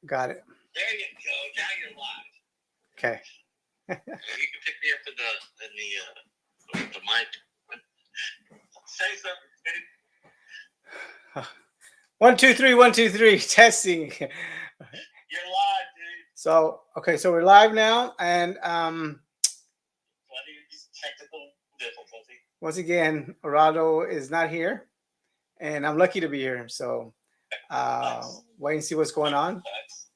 Got it. There you go. Now you're live. Okay. You can pick me up in the mic. Say something. 1, 2, 3, 1, 2, 3. Testing. You're live, dude. So okay, so we're live now, and Technical difficulty. once again, Orlando is not here, and I'm lucky to be here. So Nice. wait and see what's going on. Nice.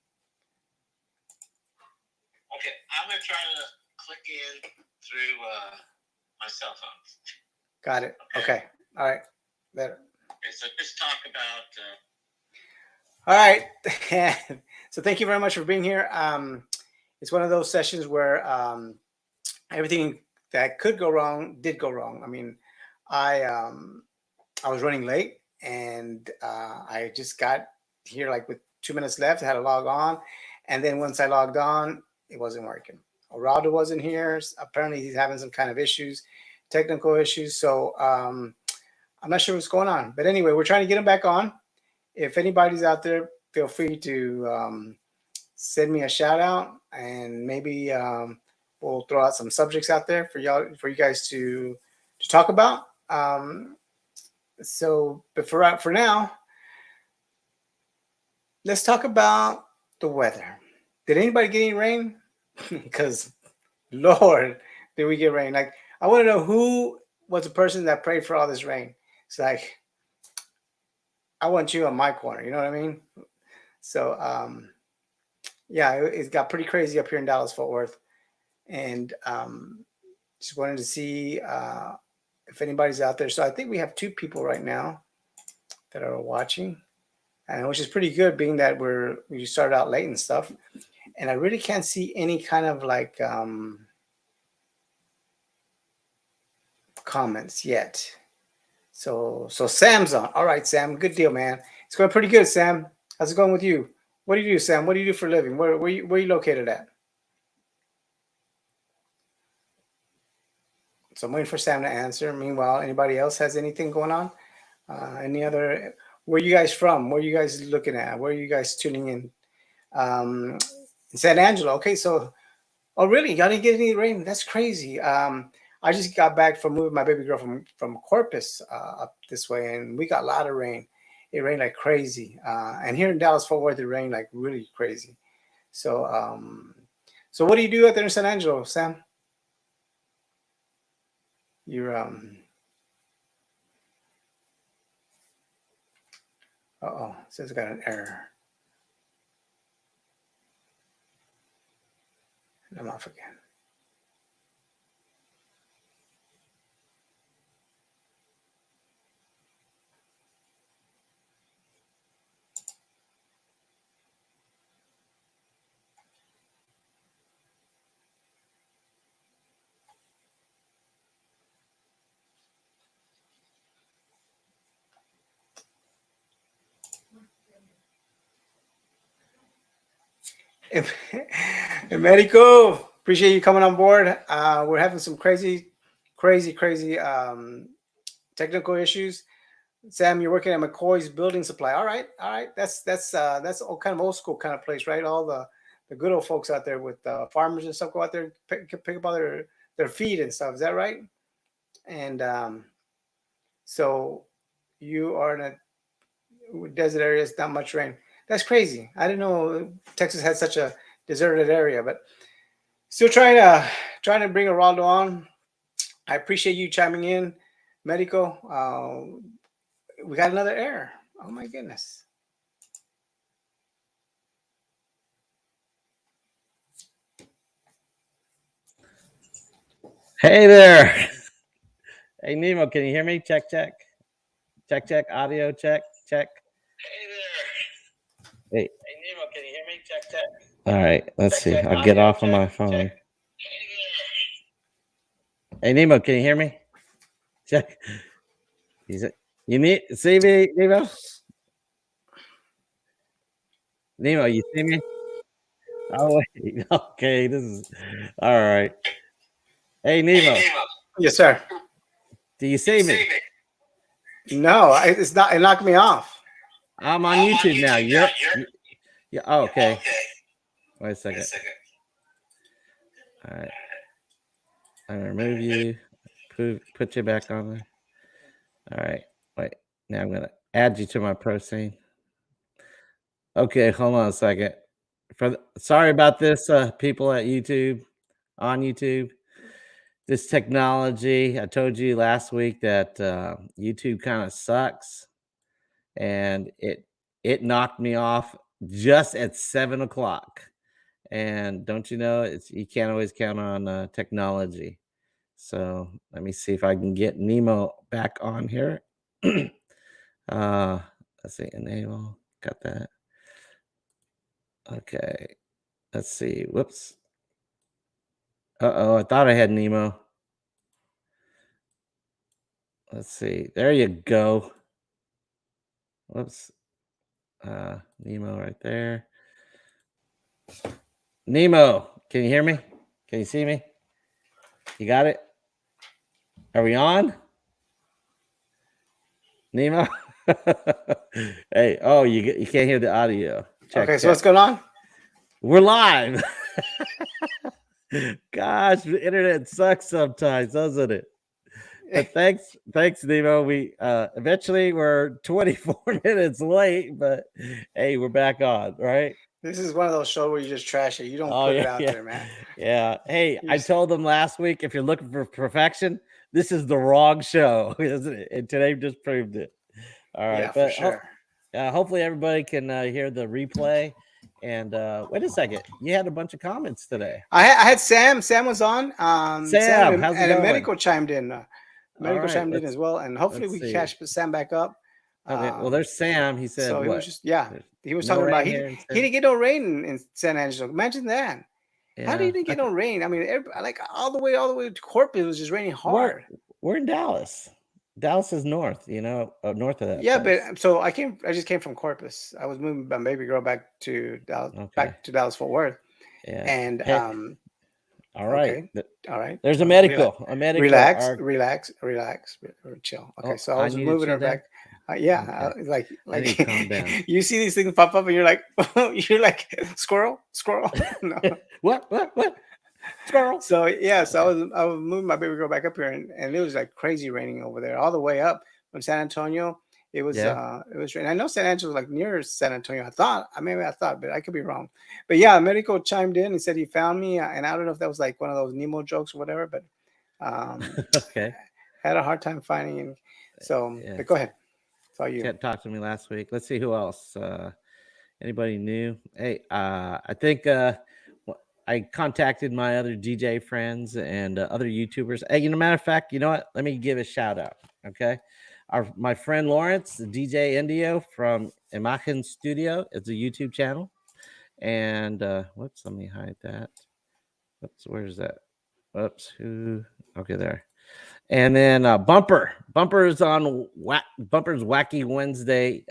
Okay, I'm gonna try to click in through my cell phone. Got it. Okay. All right. Better. Okay, so just talk about. All right. So thank you very much for being here. It's one of those sessions where everything that could go wrong did go wrong. I mean, I was running late, and I just got here like with 2 minutes left. I had to log on, and then once I logged on, it wasn't working. Oraldo wasn't here. Apparently, he's having some kind of issues, technical issues. So I'm not sure what's going on. But anyway, we're trying to get him back on. If anybody's out there, feel free to send me a shout out, and maybe we'll throw out some subjects out there for you guys to talk about. But for now, let's talk about the weather. Did anybody get any rain? Because Lord, did we get rain? Like, I want to know who was the person that prayed for all this rain. It's like, I want you on my corner. You know what I mean? So, yeah, it got pretty crazy up here in Dallas, Fort Worth, and just wanted to see if anybody's out there. So I think we have 2 people right now that are watching, and which is pretty good, being that we started out late and stuff. And I really can't see any kind of like comments yet. So Sam's on. All right, Sam, good deal, man. It's going pretty good, Sam. How's it going with you? What do you do, Sam? What do you do for a living? Where are you located at? So I'm waiting for Sam to answer. Meanwhile, anybody else has anything going on? Any other? Where are you guys from? Where are you guys looking at? Where are you guys tuning in? In San Angelo. Okay, so oh really? Y'all didn't get any rain? That's crazy. I just got back from moving my baby girl from Corpus up this way, and we got a lot of rain. It rained like crazy, and here in Dallas Fort Worth, it rained like really crazy. So, so what do you do out there in San Angelo, Sam? You're oh, it says I got an error. I'm off again. Medico, appreciate you coming on board. We're having some crazy technical issues. Sam, you're working at McCoy's Building Supply. All right. That's all kind of old school kind of place, right? All the good old folks out there with farmers and stuff go out there pick up all their feed and stuff. Is that right? And so you are in a desert area. It's not much rain. That's crazy. I didn't know Texas had such a deserted area, but still trying to bring Oraldo on. I appreciate you chiming in, Medico. We got another error. Oh my goodness. Hey there. Hey Nemo, can you hear me? Check. Audio check. Hey there. Hey Nemo, can you hear me? Check. All right, let's see. I'll get off of my phone. Hey Nemo, can you hear me? Check. You need see me, Nemo? Nemo, you see me? Oh wait. Okay, this is all right. Hey Nemo. Yes, sir. Do you see me? No, it's not. It knocked me off. I'm on YouTube now. Yeah. Oh, okay. Okay. Wait a Wait a second. second. All right. I'm gonna remove you. Put you back on there. All right. Wait. Now I'm gonna add you to my pro scene. Okay. Hold on a second. Sorry about this, people at YouTube on YouTube. This technology. I told you last week that YouTube kind of sucks, and it knocked me off just at 7 o'clock. And don't you know, it's you can't always count on technology. So let me see if I can get Nemo back on here. uh, let's see, enable. Got that. Okay. Let's see. Whoops. I thought I had Nemo. Let's see. There you go. Whoops. Nemo right there. Nemo, can you hear me? Can you see me? You got it? Are we on? Nemo? Hey, oh, you can't hear the audio. Check, Okay, so check. what's going on? We're live. Gosh, the internet sucks sometimes, doesn't it? But thanks, Nemo. We eventually we're 24 minutes late, but hey, we're back on, right? This is one of those shows where you just trash it. You don't Oh put it yeah, out yeah, there, man. yeah. Hey, You I just- told them last week if you're looking for perfection, this is the wrong show, isn't it? And today just proved it. All right, yeah, for but sure. hopefully everybody can hear the replay. And wait a second, you had a bunch of comments today. I had Sam. Sam was on. Sam, how's it and a going? medical chimed in. All Medical right, chimed in as well, and hopefully let's we can see. catch Sam back up. Okay, well, there's Sam. He said So he was what? just he was No talking about rain here in he didn't get no rain in San Angelo. Imagine that. How do Yeah, you didn't get no rain? I mean, like all the way to Corpus, it was just raining hard. we're in Dallas. Dallas is north, north of that Yeah, place. but so I just came from Corpus. I was moving my baby girl back to Dallas, Okay. Dallas Fort Worth, Yeah. and Hey, all right. okay, all right. There's a medical. Relax, Our, chill. oh, Okay, so I I was need to moving her chill down. back. Yeah, Okay. like I need to calm down. you see these things pop up, and you're like, squirrel. No. What? Squirrel. So yeah, so I was moving my baby girl back up here, and it was like crazy raining over there, all the way up from San Antonio. It was raining. I know San Angelo was like near San Antonio. I thought, but I could be wrong. But yeah, Medico chimed in and said he found me, and I don't know if that was like one of those Nemo jokes or whatever, but Okay. had a hard time finding him. So, Yeah. but go ahead. It's all you. Can't talk to me last week. Let's see who else. Anybody new? Hey, I think I contacted my other DJ friends and other YouTubers. Hey, matter of fact, you know what? Let me give a shout out. Okay, my friend Lawrence, the DJ Indio from Imagen Studio, it's a YouTube channel. And whoops, let me hide that. Whoops, where's that? Whoops, who? Okay, there. And then Bumper's on Bumper's Wacky Wednesday.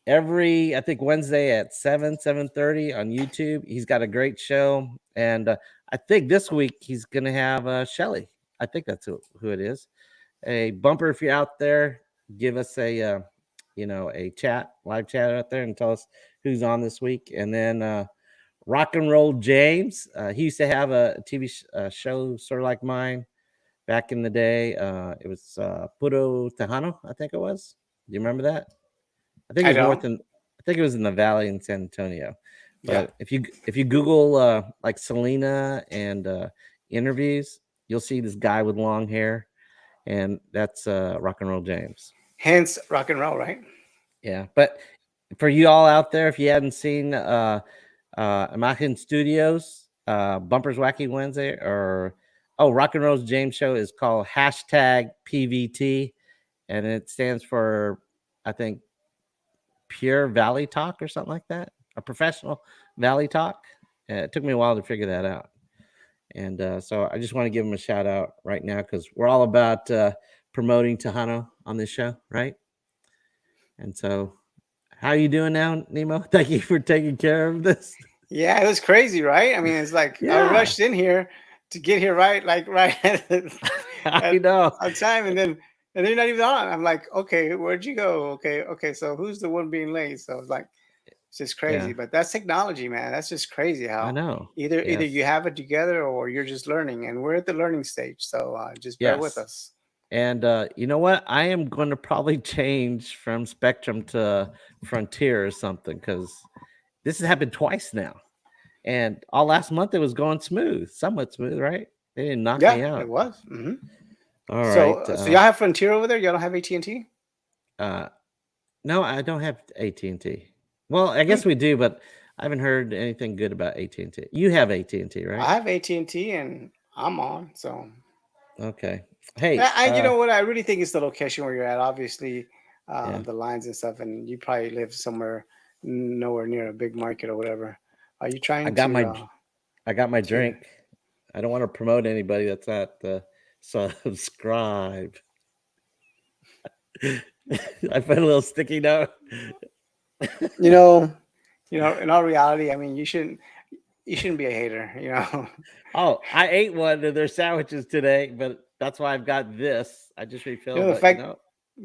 Every I think Wednesday at 7:30 on YouTube. He's got a great show, and I think this week he's gonna have Shelly. I think that's who it is. Hey, Bumper, if you're out there, give us a live chat out there, and tell us who's on this week. And then Rock and Roll James, he used to have a TV show sort of like mine back in the day. It was Puro Tejano, I think it was. Do you remember that? I think it was I think it was in the Valley in San Antonio. But if you Google like Selena and interviews, you'll see this guy with long hair, and that's Rock and Roll James. Hence rock and roll, right? Yeah, but for you all out there, if you hadn't seen Imagen Studios, Bumper's Wacky Wednesday, or Rock and Roll's James show is called #PVT, and it stands for, I think, Pure Valley Talk or something like that, a professional Valley Talk. It took me a while to figure that out, and so I just want to give him a shout out right now because we're all about promoting Tejano on this show, right? And so, how are you doing now, Nemo? Thank you for taking care of this. Yeah, it was crazy, right? I mean, it's like I rushed in here to get here right I know. on time, and then you're not even on. I'm like, okay, where'd you go? Okay, so who's the one being late? So it's like, It's just crazy. Yeah, But that's technology, man. That's just crazy I how know. either you Yes. have it together or you're just learning, and we're at the learning stage. So just bear with Yes. us. And you know what? I am going to probably change from Spectrum to Frontier or something because this has happened twice now. And all last month it was going smooth, somewhat smooth, right? They didn't knock me Yeah, it out. was. All So right. so y'all have Frontier over there. Y'all don't have AT&T? Uh, no, I don't have AT&T. Well, I guess we do, but I haven't heard anything good about AT&T. You have AT&T, right? I have AT&T, and I'm on. So Okay. Hey, you know what? I really think it's the location where you're at. Obviously, yeah, the lines and stuff, and you probably live somewhere nowhere near a big market or whatever. Are you I trying got my I got my to? drink. I don't want to promote anybody that's not subscribe. I put a little sticky note. You know, in all reality, I mean, you shouldn't be a hater. Oh, I ate one of their sandwiches today, but that's why I've got this. I just refilled, The but fact.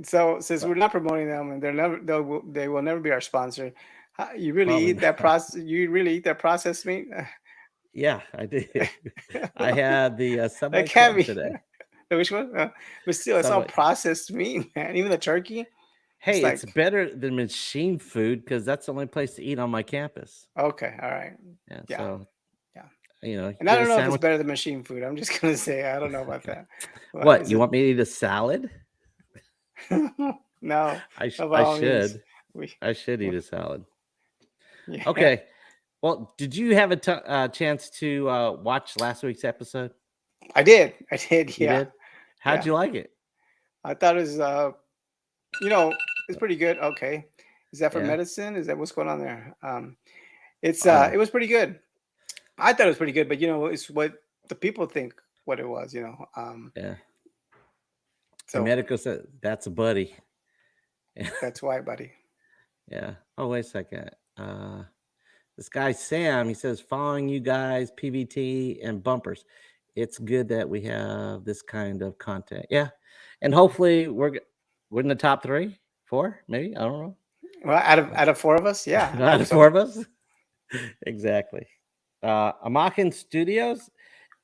So since but we're not promoting them, and they will never be our sponsor. You really probably eat that not. process? You really eat that processed meat? Yeah, I did. I had the That Subway can't sub be. today. Which one? But still, it's all Subway. processed meat, man. Even the turkey, it's Hey, like, it's better than machine food because that's the only place to eat on my campus. okay, all right, Yeah, yeah, so yeah. you And I get a don't know if it's sandwich. better than machine food. I'm just gonna say I don't know about Okay. that. Well, What is you it? want me to eat a salad? No, no, by I all means. should. We, I should eat we a salad. yeah, Okay. Well, did you have a chance to watch last week's episode? I did. I did. You Yeah, did. How'd yeah. you like it? I thought it was, you know, it's pretty good. Okay, is that for Yeah. medicine? Is that what's going on there? It Oh, was pretty good. I thought it was pretty good, but it's what the people think what it was. yeah. And So medical said that's a buddy. that's why, buddy. Yeah. Oh, wait a second. This guy Sam, he says, following you guys, PVT and bumpers. It's good that we have this kind of content. Yeah, and hopefully we're in the top 3, 4, maybe. I don't know. Well, out of four of us, yeah, I Out hope of 4 so. of us, exactly. Amakin Studios.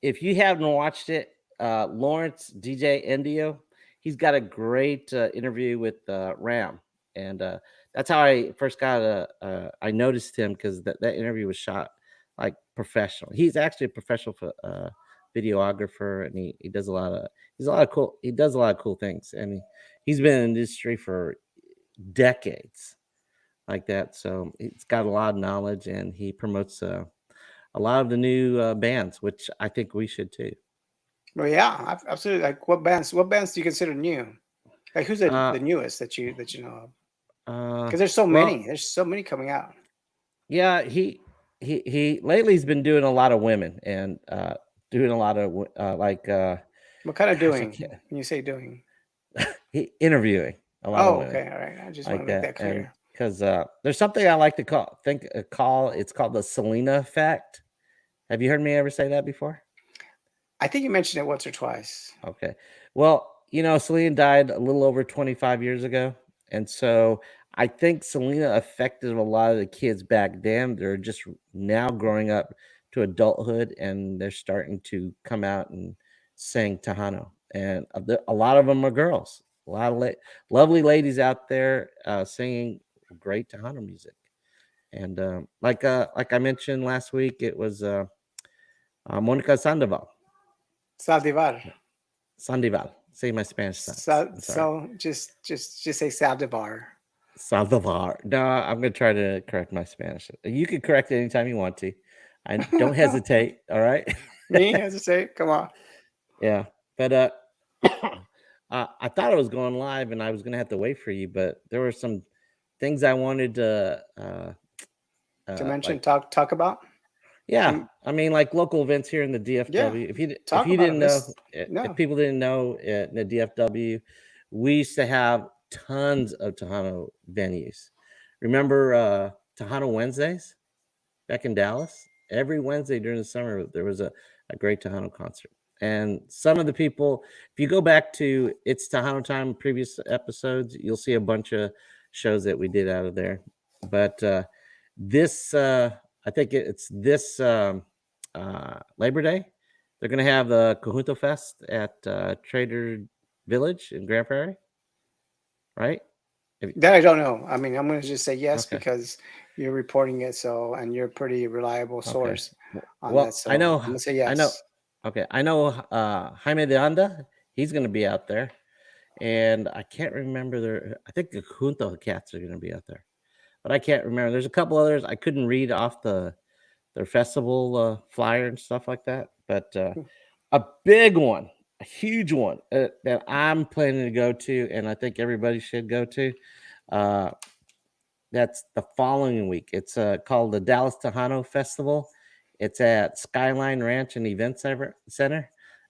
If you haven't watched it, Lawrence DJ Indio, he's got a great interview with Ram, and that's how I first got I noticed him because that interview was shot like professional. He's actually a professional videographer, and he does a lot of he does a lot of cool things, and he's been in the industry for decades like that. So he's got a lot of knowledge, and he promotes a lot of the new bands, which I think we should too. Well, yeah, absolutely. Like, what bands? What bands do you consider new? Like, who's the Uh, newest that you know of? uh, Because there's so well, many. There's so many coming out. yeah, he lately he's been doing a lot of women and doing a lot of What kind of gosh, I doing? can't When you say doing? interviewing a lot of Oh, women okay, all right. I just want to like make that, that and clear. because there's something I like to call it's called the Selena effect. Have you heard me ever say that before? I think you mentioned it once or twice. Okay. Well, Selena died a little over 25 years ago. And so I think Selena affected a lot of the kids back then. They're just now growing up to adulthood and they're starting to come out and sing Tejano. And a lot of them are girls. A lot of lovely ladies out there singing great Tejano music. And like I mentioned last week, it was Monica Sandoval. Saldivar. Sandoval. Say my Spanish sucks. So, I'm sorry. so just say Saldivar. Saldivar. No, I'm gonna try to correct my Spanish. You can correct it anytime you want to. I don't hesitate. All right. Me hesitate? Come on. Yeah, but I thought I was going live and I was gonna have to wait for you, but there were some things I wanted to To mention, like. talk about. Yeah, Um, I mean, like local events here in the yeah, DFW. If talk you about them. didn't know, Let's if no. people didn't know, in the DFW, we used to have tons of Tejano venues. Remember Tejano Wednesdays back in Dallas? Every Wednesday during the summer, there was a great Tejano concert. And some of the people, if you go back to It's Tejano Time previous episodes, you'll see a bunch of shows that we did out of there. But this I think it's this Labor Day. They're going to have the Conjunto Fest at Trader Village in Grand Prairie, right? That I don't know. I mean, I'm going to just say yes Okay. because you're reporting it, so and you're a pretty reliable Okay. source on that. Well, So I know. I'm going to say I know. yes. Okay, I know Jaime de Anda. He's going to be out there, and I can't remember their. I think the Junto Cats are going to be out there, but I can't remember. There's a couple others I couldn't read off their festival flyer and stuff like that. But a big one, a huge one that I'm planning to go to, and I think everybody should go to. Uh, that's the following week. It's called the Dallas Tejano Festival. It's at Skyline Ranch and Event Center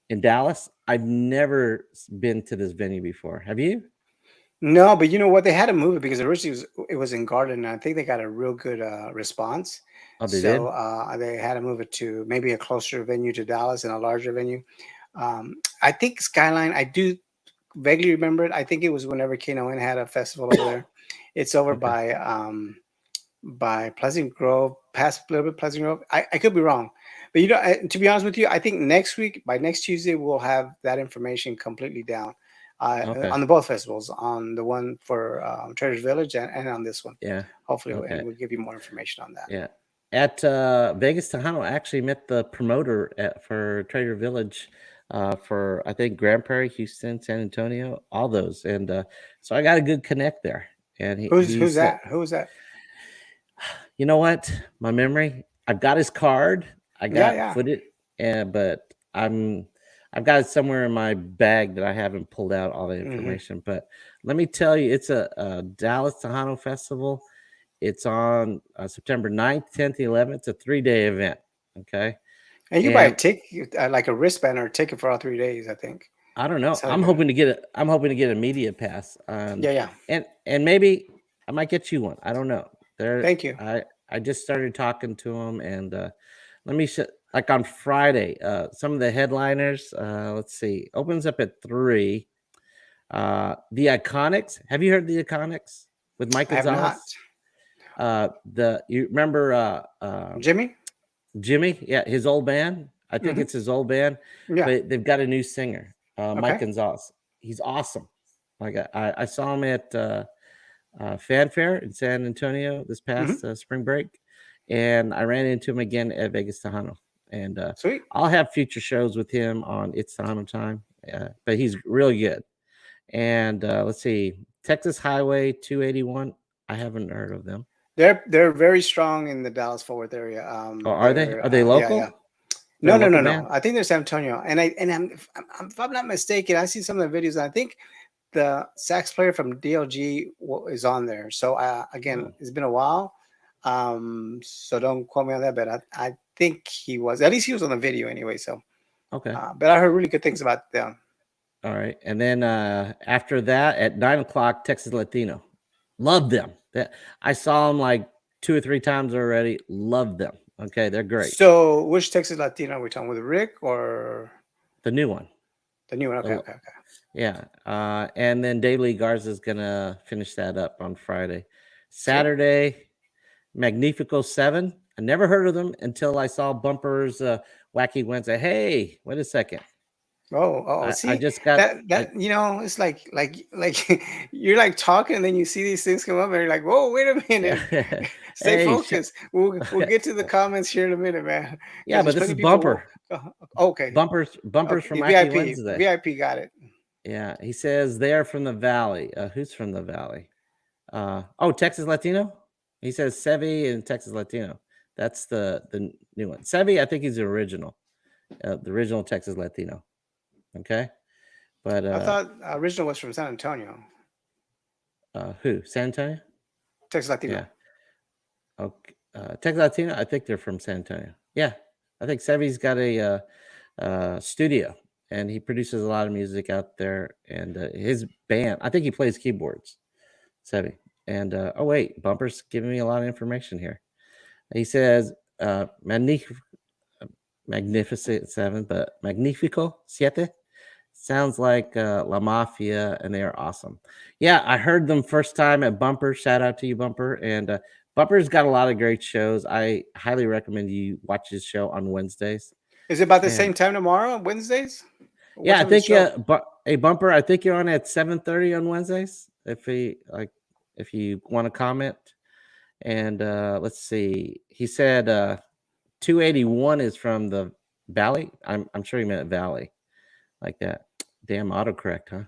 in Dallas. I've never been to this venue before. Have you? No, but you know what? They had to move it because originally it was in Garden, and I think they got a real good response. Oh, they So did. they had to move it to maybe a closer venue to Dallas and a larger venue. I think Skyline. I do vaguely remember it. I think it was whenever Kano had a festival over there. It's over Okay. by Pleasant Grove, past a little bit Pleasant Grove. I could be wrong, but you know, to be honest with you, I think next week by next Tuesday we'll have that information completely down Okay. on the both festivals, on the one for Treasure Village and on this one. Yeah. Hopefully, Okay. we'll give you more information on that. Yeah. At Vegas Tejano, I actually met the promoter for Trader Village for, I think, Grand Prairie, Houston, San Antonio, all those. And so I got a good connect there. And Who's that? Who is that? You know what? My memory, I've got his card. I got Yeah. footage, but I've got it somewhere in my bag that I haven't pulled out all the information. But let me tell you, it's a Dallas Tejano Festival. It's on September 9th, 10th, 11th. It's a 3-day event. Okay. And you buy a ticket, like a wristband or a ticket for all 3 days, I think. I don't know. That's how I'm you- hoping to get a media pass. Yeah. And maybe I might get you one. I don't know. Thank you. I just started talking to him, and let me like on Friday, some of the headliners. Let's see, opens up at 3. The Iconics. Have you heard the Iconics with Mike I have not. Gonzalez? You remember Jimmy? Jimmy? Yeah, his old band. I think it's his old band. Yeah. But they've got a new singer, Mike Okay. Gonzalez. He's awesome. Like I saw him at Fanfare in San Antonio this past spring break, and I ran into him again at Vegas Tejano. And Sweet. I'll have future shows with him on It's Tejano Time, but he's really good. And let's see, Texas Highway 281. I haven't heard of them. They're very strong in the Dallas Fort Worth area. Are they? Are they local? Yeah. They're No. a local band? I think they're San Antonio, and if I'm not mistaken, I see some of the videos, and I think the sax player from DLG is on there. So again, it's been a while, so don't quote me on that, but I think he was. At least he was on the video anyway. So Okay. but I heard really good things about them. All right. And then after that, at 9:00, Texas Latino. Love them. I saw them like 2 or 3 times already. Love them. Okay, they're great. So which Texas Latino are we talking with, Rick or The new one. the new one? Okay. Yeah. And then Dave Lee Garza is gonna finish that up on Friday. Saturday, Magnifico 7. I never heard of them until I saw Bumper's Wacky Wednesday. Hey, wait a second. See, I just got that. You know, it's like you're like talking, and then you see these things come up, and you're like, "Whoa, wait a minute, stay focused." We'll get to the comments here in a minute, man. Yeah, but this is Bumper. Okay, Bumpers okay. from Wacky Wednesday. VIP got it. Yeah, he says they're from the Valley. Who's from the Valley? Texas Latino. He says Sevi and Texas Latino. That's the new one. Sevi, I think he's the original Texas Latino. Okay, but I thought original was from San Antonio. Who? San Antonio? Texas Latino. Yeah. Okay. Texas Latino. I think they're from San Antonio. Yeah, I think Sevi's got a studio, and he produces a lot of music out there. And his band, I think he plays keyboards. Sevi. And Bumper's giving me a lot of information here. He says Magnificent 7, but Magnifico 7 sounds like La Mafia, and they are awesome. Yeah, I heard them first time at Bumper. Shout out to you, Bumper. And Bumper's got a lot of great shows. I highly recommend you watch his show on Wednesdays. Is it about the And same time tomorrow, Wednesdays? What yeah, I time is the think show? a Bumper. I think you're on at 7:30 on Wednesdays. If you want to comment, and let's see, he said 281 is from the Valley. I'm sure he meant Valley, like that. Damn autocorrect,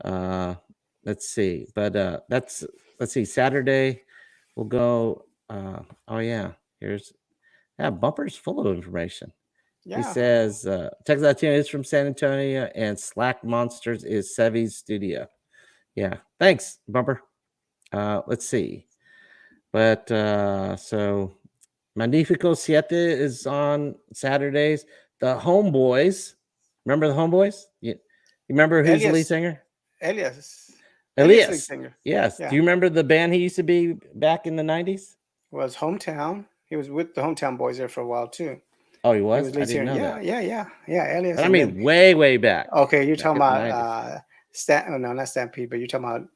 huh? Let's see, but let's see. Saturday, we'll go. Oh yeah, here's Bumper's full of information. He Yeah. says Texas Latino is from San Antonio, and Slack Monsters is Sevi's studio. Yeah, thanks, Bumper. Let's see, but so Magnifico Siete is on Saturdays. The Homeboys, remember the Homeboys? You remember who's the lead Elias. singer? Elias. Elias lead Elias. singer. Yes. Yeah. Do you remember the band he used to be back in the 90s? Was Hometown. He was with the Hometown Boys there for a while too. Oh, he He was? was I lead didn't singer. know Yeah, that. yeah, yeah, yeah. Elias. But I And then mean, way back. okay, you're Back talking in the about 90s. no, not Stampede, but you're talking about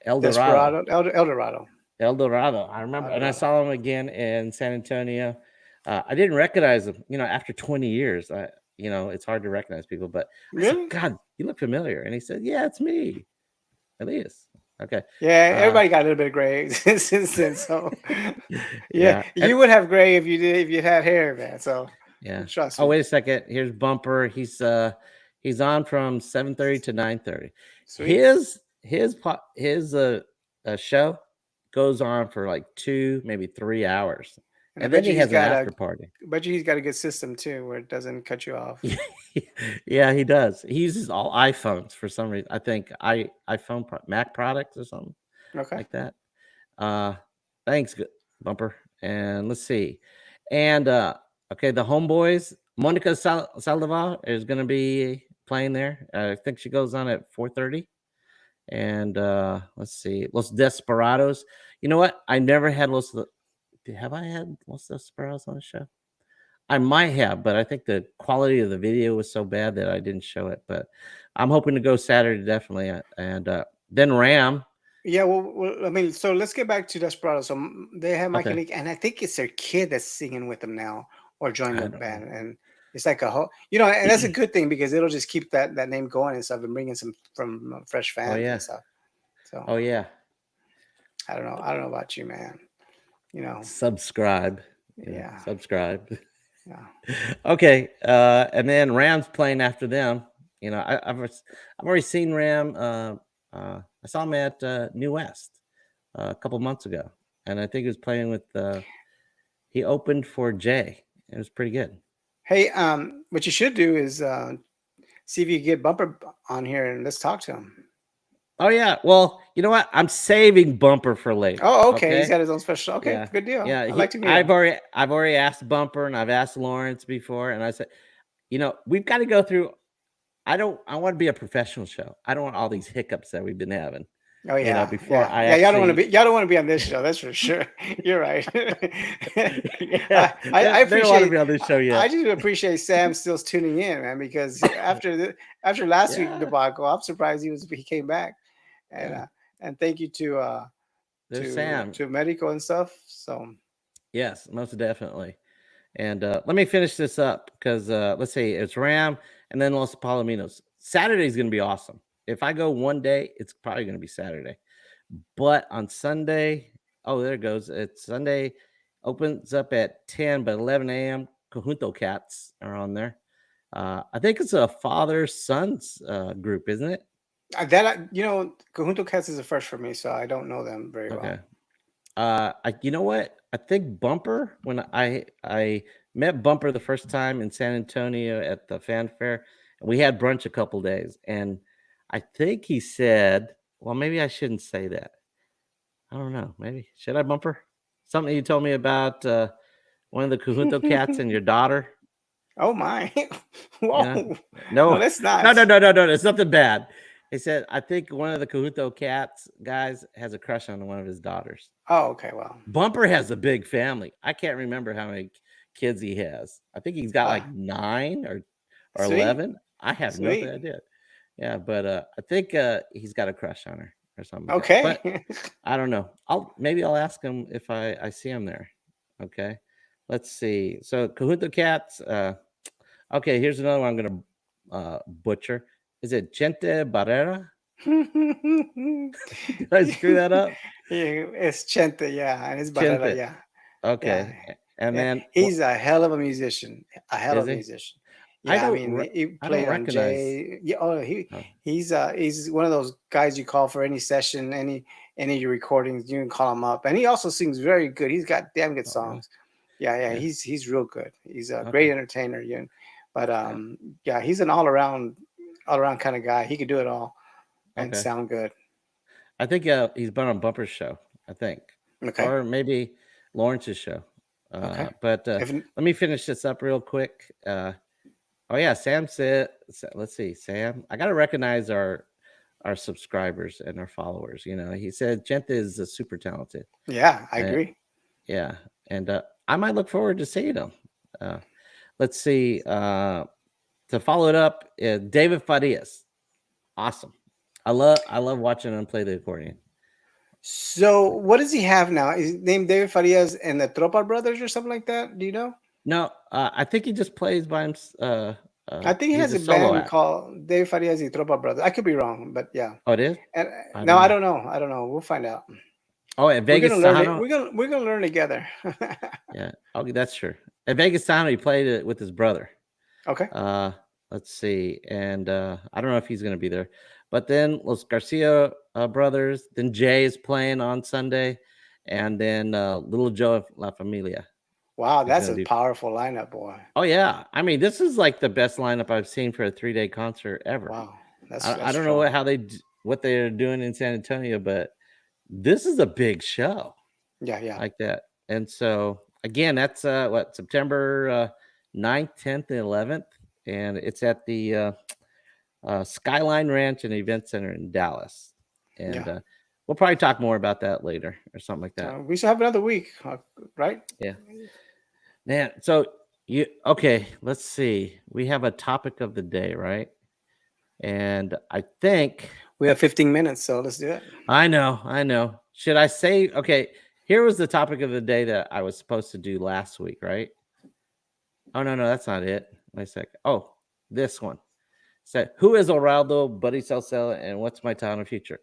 El Dorado. Desperado, El Dorado. El Dorado. I remember, and I saw him again in San Antonio. I didn't recognize him, after 20 years. It's hard to recognize people, but I said, Really? God, you look familiar. And he said, Yeah, it's me, Elias. Okay. Yeah, everybody got a little bit of gray since then. So yeah, Yeah. you would have gray if you had hair, man. So Yeah. trust Oh, me. wait a second. Here's Bumper. He's on from 7:30 to 9:30. Sweet. His show goes on for like 2, maybe 3 hours. And I And then bet you he he's has an got after party. a good system too, where it doesn't cut you off. Yeah, he does. He uses all iPhones for some reason. I think Mac products or something Okay. like that. Thanks, Bumper. And let's see. And okay, the Homeboys, Monica Saldivar is going to be playing there. I think she goes on at 4:30. And let's see, Los Desperados. You know what? I never had have I had Los Desperados on the show? I might have, but I think the quality of the video was so bad that I didn't show it. But I'm hoping to go Saturday definitely. And then Ram. Yeah, well, I mean, so let's get back to Desperado. So they have Mike and Okay. Nick, and I think it's their kid that's singing with them now or joined I the don't band, know. and it's like a whole, and that's a good thing because it'll just keep that name going and stuff, and bringing some from fresh Oh fans yeah. and stuff. So Oh yeah. I don't know about you, man. Subscribe. Yeah, Subscribe. yeah. Okay. And then Ram's playing after them. I've already seen Ram. I saw him at New West a couple months ago, and I think he was playing with. He opened for Jay. It was pretty good. Hey, what you should do is see if you can get Bumper on here and let's talk to him. Oh yeah. Well, you know what? I'm saving Bumper for later. Oh, okay. He's got his own special. Okay, Yeah. good deal. Yeah. I like to meet I've him. already asked Bumper, and I've asked Lawrence before, and I said, we've got to go through. I want to be a professional show. I don't want all these hiccups that we've been having. Oh yeah, Before yeah, I yeah. Y'all don't want to actually, be. Y'all don't want to be on this show. That's for sure. You're right. yeah, I they don't want to appreciate. be on this show yet. I just appreciate Sam still tuning in, man. Because after last week Yeah. debacle, I'm surprised he came back, and Yeah. and thank you to There's Sam. to Medico and stuff. So Yes, most definitely. And let me finish this up because let's see, it's Ram and then Los Palominos. Saturday's going to be awesome. If I go one day, it's probably going to be Saturday. But on Sunday, oh, there it goes. It's Sunday, opens up at 10, but 11 a.m. Conjunto Cats are on there. I think it's a father-son's group, isn't it? Conjunto Cats is a first for me, so I don't know them very well. Okay. You know what? I think Bumper, when I met Bumper the first time in San Antonio at the fanfare, and we had brunch a couple days, and I think he said, well, maybe I shouldn't say that. I don't know. Maybe should I, Bumper? Something you told me about one of the Conjunto Cats and your daughter. Oh my! Whoa! No, that's not. No. It's nothing bad. He said, I think one of the Conjunto Cats guys has a crush on one of his daughters. Oh, okay. Well, Bumper has a big family. I can't remember how many kids he has. I think he's got like 9 or sweet. 11. I have no idea. Yeah, but I think he's got a crush on her. or something like that. But Okay. I don't know. I'll ask him if I see him there. Okay. Let's see. So Cahuta Cats. Okay, here's another one I'm gonna butcher. Is it Gente Barrera? Did I screw that up? It's Chente, yeah, and it's Barrera, Gente. yeah. Yeah. Okay. And Yeah, then what he's a hell of a musician. A hell is of a he? musician. I Yeah, I don't mean, he I don't played on recognize. Jay. Yeah, oh, Oh, he's one of those guys you call for any session, any of your recordings. You can call him up, and he also sings very good. He's got damn good oh, really? songs. Yeah, yeah, Yeah. he's real good. He's a Okay. great entertainer. You, but Yeah. yeah, he's an all around kind of guy. He could do it all and Okay. sound good. I think he's been on Bumper's show. I think, Okay, or maybe Lawrence's show. okay. But If let me finish this up real quick. Oh yeah, Sam said. Let's see, Sam. I gotta recognize our subscribers and our followers. You know, he said Gente is super talented. yeah, I Uh, agree. yeah, and I might look forward to seeing him. Uh, let's see. To follow it up, David Farias. Awesome. I love watching him play the accordion. So, what does he have now? Is he named David Farias and the Tropa Brothers or something like that? Do you know? No, I think he just plays by himself. I think he He's has a a solo band act. called David Farias y Tropa Brothers. I could be wrong, but yeah. Oh, it is? And I no, don't I know. don't know. I don't know. We'll find out. Oh, at We're gonna Vegas learn it. Tejano. We're gonna learn together. Yeah. Okay, that's true. At Vegas Tejano, he played it with his brother. Okay. Uh, let's see, and I don't know if he's going to be there. But then Los Garcia brothers. Then Jay is playing on Sunday, and then Little Joe of La Familia Wow, is that's going a to do. powerful lineup, boy. Oh yeah, I mean this is like the best lineup I've seen for a 3-day concert ever. Wow, I that's don't know strong. what they're doing in San Antonio, but this is a big show Yeah, yeah, like that. And so again, that's what September 9th, 10th, and 11th, and it's at the Skyline Ranch and Event Center in Dallas. And yeah. we'll probably talk more about that later or something like that. We still have another week, right? Yeah, man. So you okay? Let's see. We have a topic of the day, right? And I think We have 15 minutes, so let's do it. I know. Should I say okay? Here was the topic of the day that I was supposed to do last week, right? Oh no, that's not it. Wait a sec. Oh, this one. So, who is Oraldo, Buddy Salcella, and what's my town of future?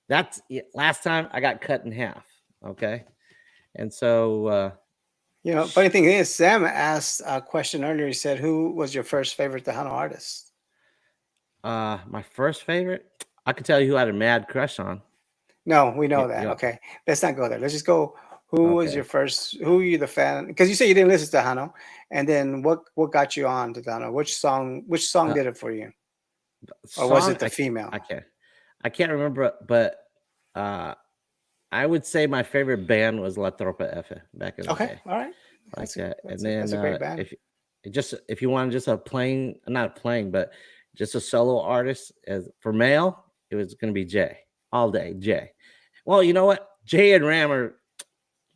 That's last time I got cut in half. Okay, and so You know, funny thing is, Sam asked a question earlier. He said, "Who was your first favorite Tejano artist?" my first favorite, I could tell you who I had a mad crush on. No, we know You, that. you Okay, let's not go there. Let's just go. Who was okay? your first? Who were you the fan? Because you say you didn't listen to Tejano, and then what got you on to Tejano? Which song Uh, did it for you, or was song it the female? I can't remember, but I would say my favorite band was La Tropa F back in the Okay, day, all right. like That's that. And that's then a great band. if you want just a plain, not playing, but just a solo artist, as for male, it was going to be Jay all day. Jay. Well, you know what? Jay and Ram are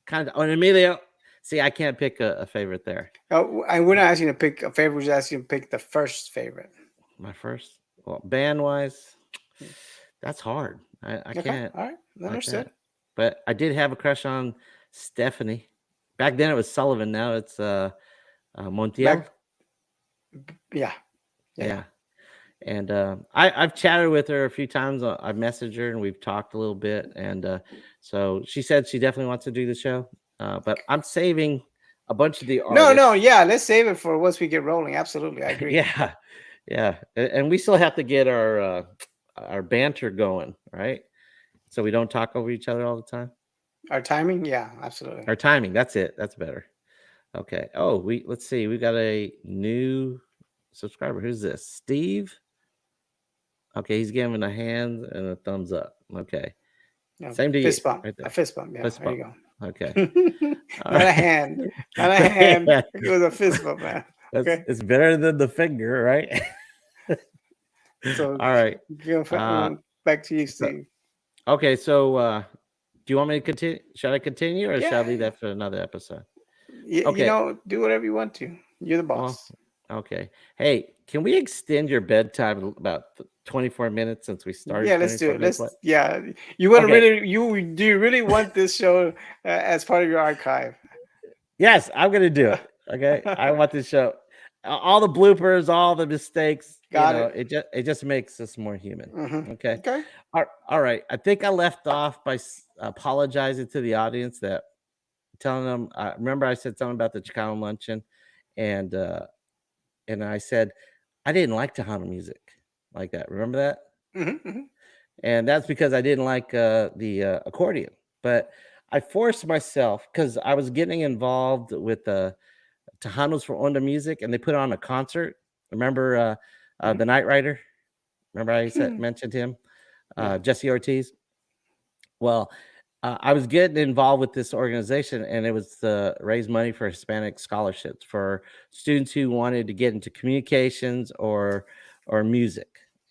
kind of on Emilio. See, I can't pick a favorite there. Oh, and we're not asking you to pick a favorite. We're just asking you to pick the first favorite. My first, well, band wise, that's hard. I Okay, can't all right, like understood. that. But I did have a crush on Stephanie. Back then it was Sullivan. Now it's Montiel. Back, yeah. Yeah. And I've chatted with her a few times. I've messaged her and we've talked a little bit. And so she said she definitely wants to do the show. But I'm saving a bunch of the No, artists. yeah. Let's save it for once we get rolling. Absolutely, I agree. Yeah. Yeah. And we still have to get our banter going, right? So we don't talk over each other all the time. Our timing, yeah, absolutely. Our timing, that's it. That's better. Okay. Oh, let's see. We got a new subscriber. Who's this? Steve. Okay, he's giving a hand and a thumbs up. Okay. Yeah, Same to you. fist bump. Right A there. fist bump. Yeah, Fist there bump. you go. Okay. All Not a right. hand. Not a hand. It was a fist bump, man. Okay. It's better than the finger, right? So All right. back to you, So, Steve. okay, so do you want me to continue? Should I continue or should I Yeah. leave that for another episode? You Okay. know, do whatever you want to. You're the Well, boss. okay. Hey, can we extend your bedtime about 24 minutes since we started. Yeah, let's do 24 it. minutes. What? You want to Okay. do you really want this show as part of your archive? Yes, I'm gonna do it. Okay. I want this show. All the bloopers, all the mistakes. Got it. It just makes us more human. Okay. Okay. All right. I think I left off by apologizing to the audience that telling them. Remember, I said something about the Chicano luncheon, and I said I didn't like Tejano music like that. Remember that? And that's because I didn't like the accordion. But I forced myself because I was getting involved with Tejanos for Onda Music, and they put on a concert. Remember the Night Rider? Remember I mentioned him, Jesse Ortiz. Well, I was getting involved with this organization, and it was to raise money for Hispanic scholarships for students who wanted to get into communications or music.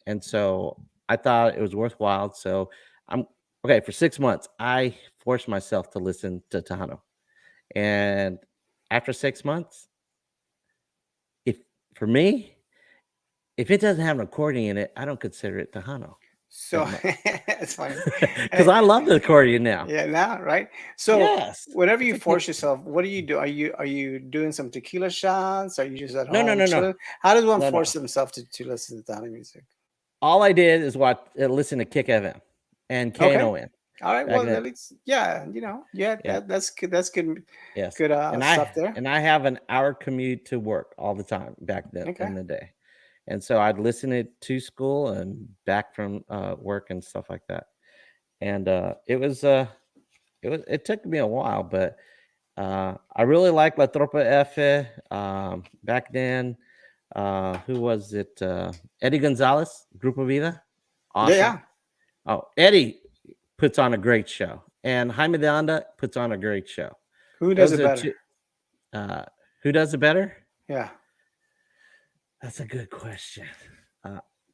And so I thought it was worthwhile. So I'm okay for 6 months. I forced myself to listen to Tejano, and after 6 months, if for me, if it doesn't have an accordion in it, I don't consider it Tejano. So it's funny because I love the accordion now. Yeah, now, right? So Yes. whenever you force yourself, what do you do? Are you doing some tequila shots? Are you just at No, home no. chilling? How does one No. force themselves to listen to Tejano music? All I did is listen to Kick FM and KNON. All right. back Well, then. at least, yeah, Yeah. that's good. That's good. Yes. Good stuff there. And I have an hour commute to work all the time back then in the day. And so I'd listen it to school and back from work and stuff like that. And it took me a while, but I really liked La Tropa F. Back then. Who was it? Eddie Gonzalez, Grupo Vida. Awesome. Yeah. Oh, Eddie puts on a great show, and Jaime de Anda puts on a great show. Who does it better? Who does it better? Yeah. That's a good question.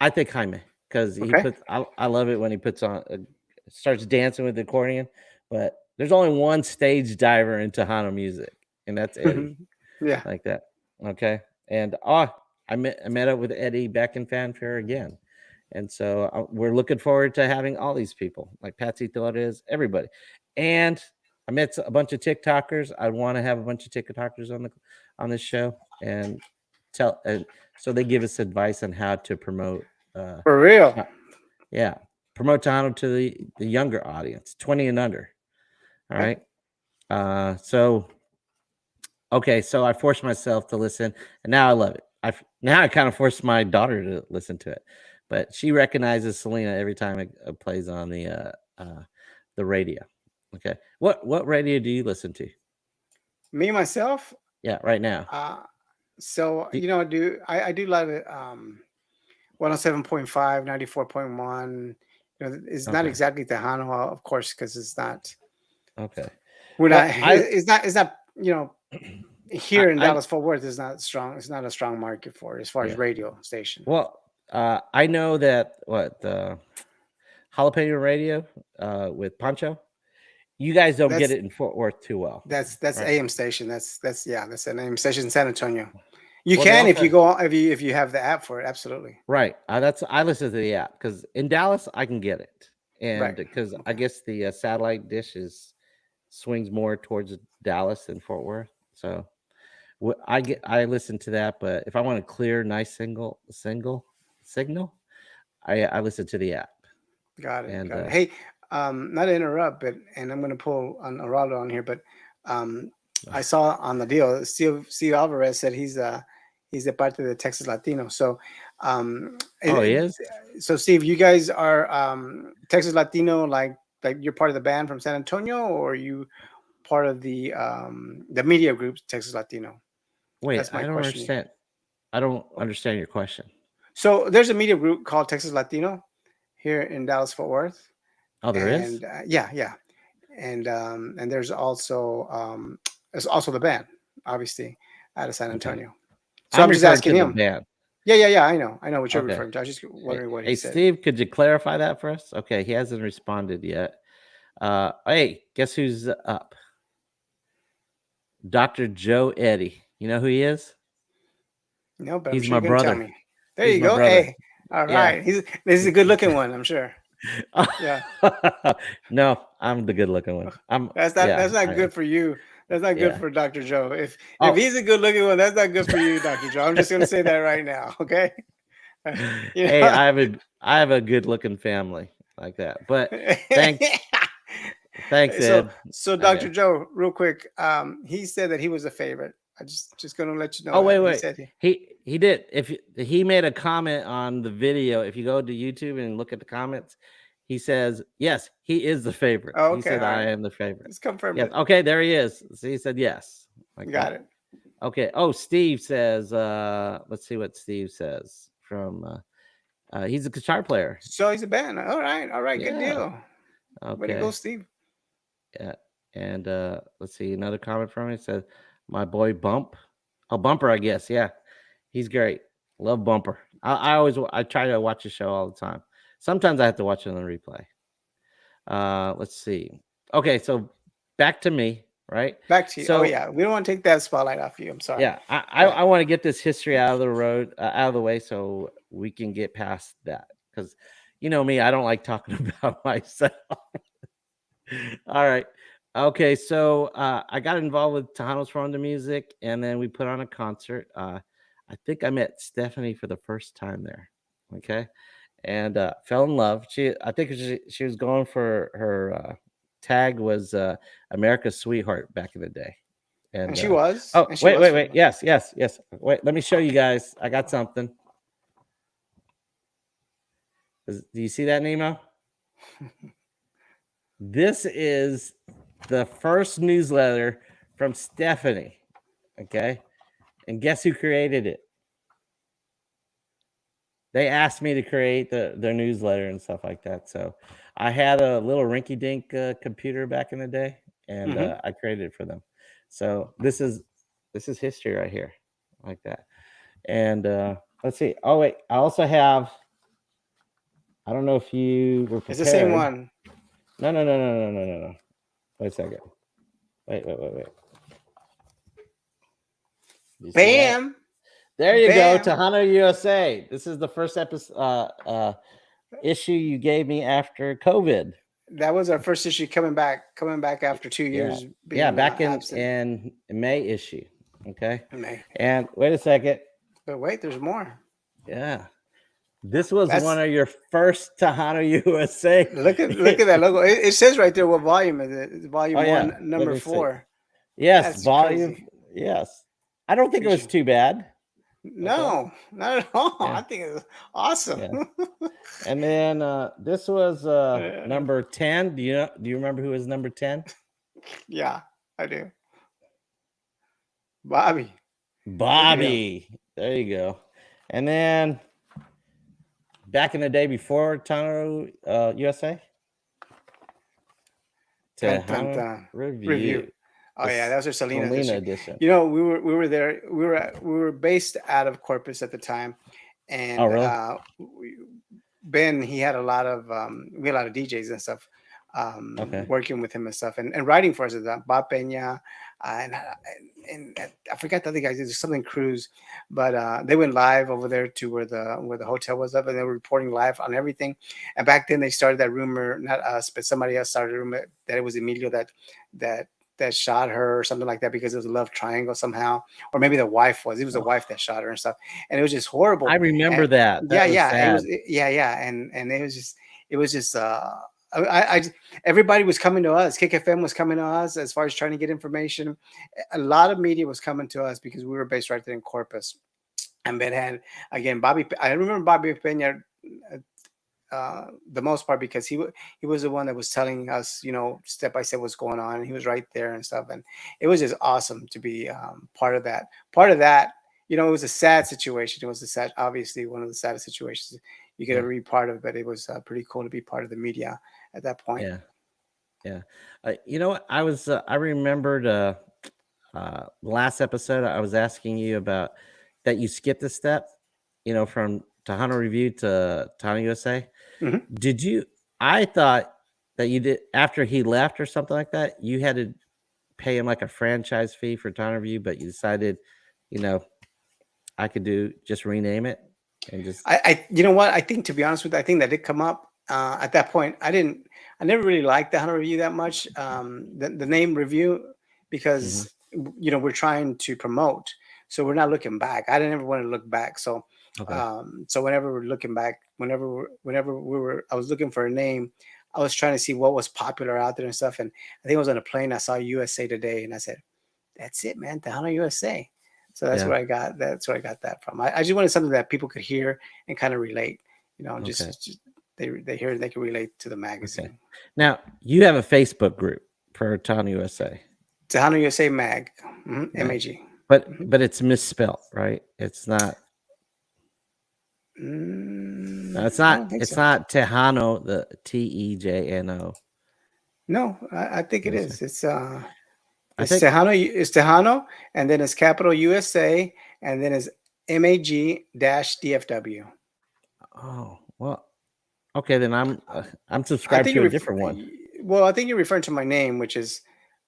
I think Jaime, because he puts. I love it when he puts on, starts dancing with the accordion. But there's only one stage diver in Tejano music, and that's Eddie. Yeah. Like that. Okay. And I met up with Eddie back in Fanfare again. And so we're looking forward to having all these people like Patsy Torres, everybody. And I met a bunch of TikTokers. I want to have a bunch of TikTokers on this show and so they give us advice on how to promote. For real. Yeah. Promote Tejano to the younger audience, 20 and under. All right. So I forced myself to listen, and now I love it. Now I kind of forced my daughter to listen to it, but she recognizes Selena every time it plays on the radio. Okay, what radio do you listen to? Me myself. Yeah, right now. So I do love it. 107.5, 94.1. It's not exactly Tejano, of course, because it's not. Okay. It's not. Here in Dallas Fort Worth is not strong. It's not a strong market for it as far as radio station. Well, I know that Jalapeno Radio with Pancho. You guys don't get it in Fort Worth too well. That's right? AM station. That's an AM station in San Antonio. You can if you have the app for it. Absolutely. Right. I listen to the app because in Dallas I can get it, and because I guess the satellite dish swings more towards Dallas than Fort Worth. So I listen to that, but if I want a clear, nice signal, I listen to the app. Got it. Hey, not to interrupt, but I'm going to pull on Araldo on here, but I saw on the deal, Steve Alvarez said he's a part of the Texas Latino. So, he is. So, Steve, you guys are Texas Latino, like you're part of the band from San Antonio, or are you part of the media group Texas Latino? Wait, I don't understand. I don't understand your question. So there's a media group called Texas Latino here in Dallas Fort Worth. Oh, there is? Yeah. And there's also the band, obviously, out of San Antonio. Okay. So I'm just asking him. Band. Yeah. I know what you're referring to. I was just wondering what he said. Hey, Steve, could you clarify that for us? Okay, he hasn't responded yet. Hey, guess who's up? Dr. Joe Eddy. You know who he is? No, but he's I'm sure my brother. tell me. There you go. Hey, All Yeah. right. This is a good looking one, I'm sure. Yeah. No, I'm the good looking one. That's not good for you. That's not good Yeah. for Dr. Joe. If Oh. he's a good looking one, that's not good for you, Dr. Joe. I'm just gonna say that right now, okay? You Hey, know? I have a good looking family like that. But thanks, So Ed. Dr. Okay. Joe, real quick, he said that he was a favorite. I just gonna let you know Oh, that. He wait. said He did. He made a comment on the video, if you go to YouTube and look at the comments, he says, yes, he is the favorite. oh, He okay, all said, I right. am the favorite. Let's confirm Yes. it. Okay, there he is. So he said yes. Like Got that. it. Okay. Oh, Steve says, let's see what Steve says from he's a guitar player. So he's a band. All right, good Yeah. deal. Way to go, Okay. Steve. Yeah. And let's see another comment from him. He said, my boy Bump. Oh, Bumper, I guess. Yeah. He's great. Love Bumper. I try to watch the show all the time. Sometimes I have to watch it on the replay. Let's see. Okay, so back to me, right? Back to you. Oh So yeah, we don't want to take that spotlight off you. I'm sorry. yeah, I want to get this history out of the way, so we can get past that. Because you know me, I don't like talking about myself. All right. Okay, so I got involved with Tejano's from the music, and then we put on a concert. I think I met Stephanie for the first time there. Okay, and fell in love. I think she was going for her tag was America's Sweetheart back in the day. And And she was. oh, And she wait, was. yes. Wait, let me show you guys. I got something. Do you see that, Nemo? This is the first newsletter from Stephanie. Okay. And guess who created it? They asked me to create their newsletter and stuff like that. So I had a little rinky dink computer back in the day, and I created it for them. So this is history right here, like that. And let's see. Oh, wait. I also have, I don't know if you were prepared. It's the same one. No. Wait a second. Wait. Bam. There you Bam. go, Tejano USA. This is the first episode issue you gave me after COVID. That was our first issue coming back after 2 years being back absent. in May issue. Okay. May. And wait a second. But wait, there's more. Yeah. This was one of your first Tejano USA. Look at that logo. It says right there what volume is it. It's volume 1, number 4. Yes, that's volume. Crazy. Yes. I don't think it was too bad. No, not at all. Yeah. I think it was awesome. Yeah. And then this was number 10. Do you remember who was number 10? Yeah, I do. Bobby. There you go. And then back in the day before Tejano USA, Tejano Review. Oh yeah, that was our Selena edition. You know, we were there. We were based out of Corpus at the time, and Ben, he had a lot of we had a lot of DJs and stuff working with him and stuff, and writing for us at that. Bob Peña, and I forgot the other guys. There's something Cruz, but they went live over there to where the hotel was up, and they were reporting live on everything. And back then they started that rumor, not us, but somebody else started a rumor that it was Emilio that shot her or something like that because it was a love triangle somehow, or maybe the wife was. It was the wife that shot her and stuff, and it was just horrible. I remember that. And it was just. Everybody was coming to us. KKFM was coming to us as far as trying to get information. A lot of media was coming to us because we were based right there in Corpus. And Ben had, again, Bobby. I remember Bobby Peña the most part because he was the one that was telling us, step by step what's going on. And he was right there and stuff. And it was just awesome to be part of that. It was a sad situation. It was obviously one of the saddest situations you could ever be part of, but it was pretty cool to be part of the media at that point. Yeah. You know what? I remembered last episode, I was asking you about that you skipped a step, from Tejano Review to Tejano USA. Mm-hmm. Did you? I thought that you did after he left or something like that. You had to pay him like a franchise fee for Tejano Review, but you decided, I could just rename it. and just you know what? I think, to be honest with you, I think that did come up at that point. I never really liked the Hunter Review that much. The name Review, Mhm. because we're trying to promote, so we're not looking back. I didn't ever want to look back. So, Okay. so whenever we're looking back, whenever I was looking for a name, I was trying to see what was popular out there and stuff. And I think I was on a plane. I saw USA Today, and I said, "That's it, man. Tejano USA." So that's Yeah. where I got that from. I just wanted something that people could hear and kind of relate. Okay. Just they hear, they can relate to the Okay. magazine. Now you have a Facebook group for Town USA. Tejano USA Mag, Right. MAG. But it's misspelled, right? It's not. No, it's I not. don't think It's so. not Tejano. The Tejano. No, I think it USA. is. I It's think. Tejano. It's Tejano, and then it's capital USA, and then it's MAG-DFW. Oh well. Okay, then I'm I subscribed think to a different one. well, I think you're referring to my name, which is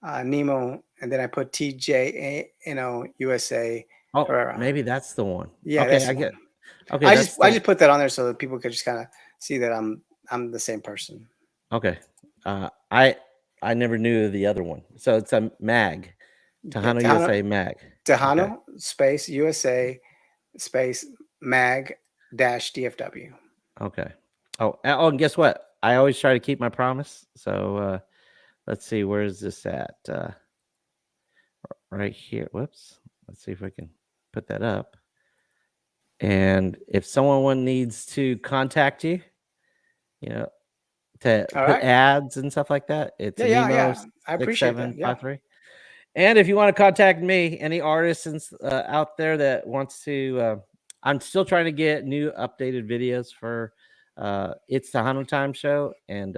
Nemo, and then I put TJNO USA Oh, Herrera. maybe that's the one. Yeah, Okay, that's I the one. get. Okay, that's I the just put that on there so that people could just kind of see that I'm the same person. okay. I never knew the other one. So it's a mag. Yeah, Tejano USA mag. Okay. Tejano space USA space Mag dash DFW. Okay. Oh, and guess what? I always try to keep my promise. So let's see, where is this at? Right here. Whoops. Let's see if I can put that up. And if someone needs to contact you, you know, to All put right. ads and stuff like that, it's Yeah, a yeah, Nemo yeah. I appreciate that. Yeah. 6753. And if you want to contact me, any artists out there that wants to, I'm still trying to get new updated videos for It's Tejano Time show. And,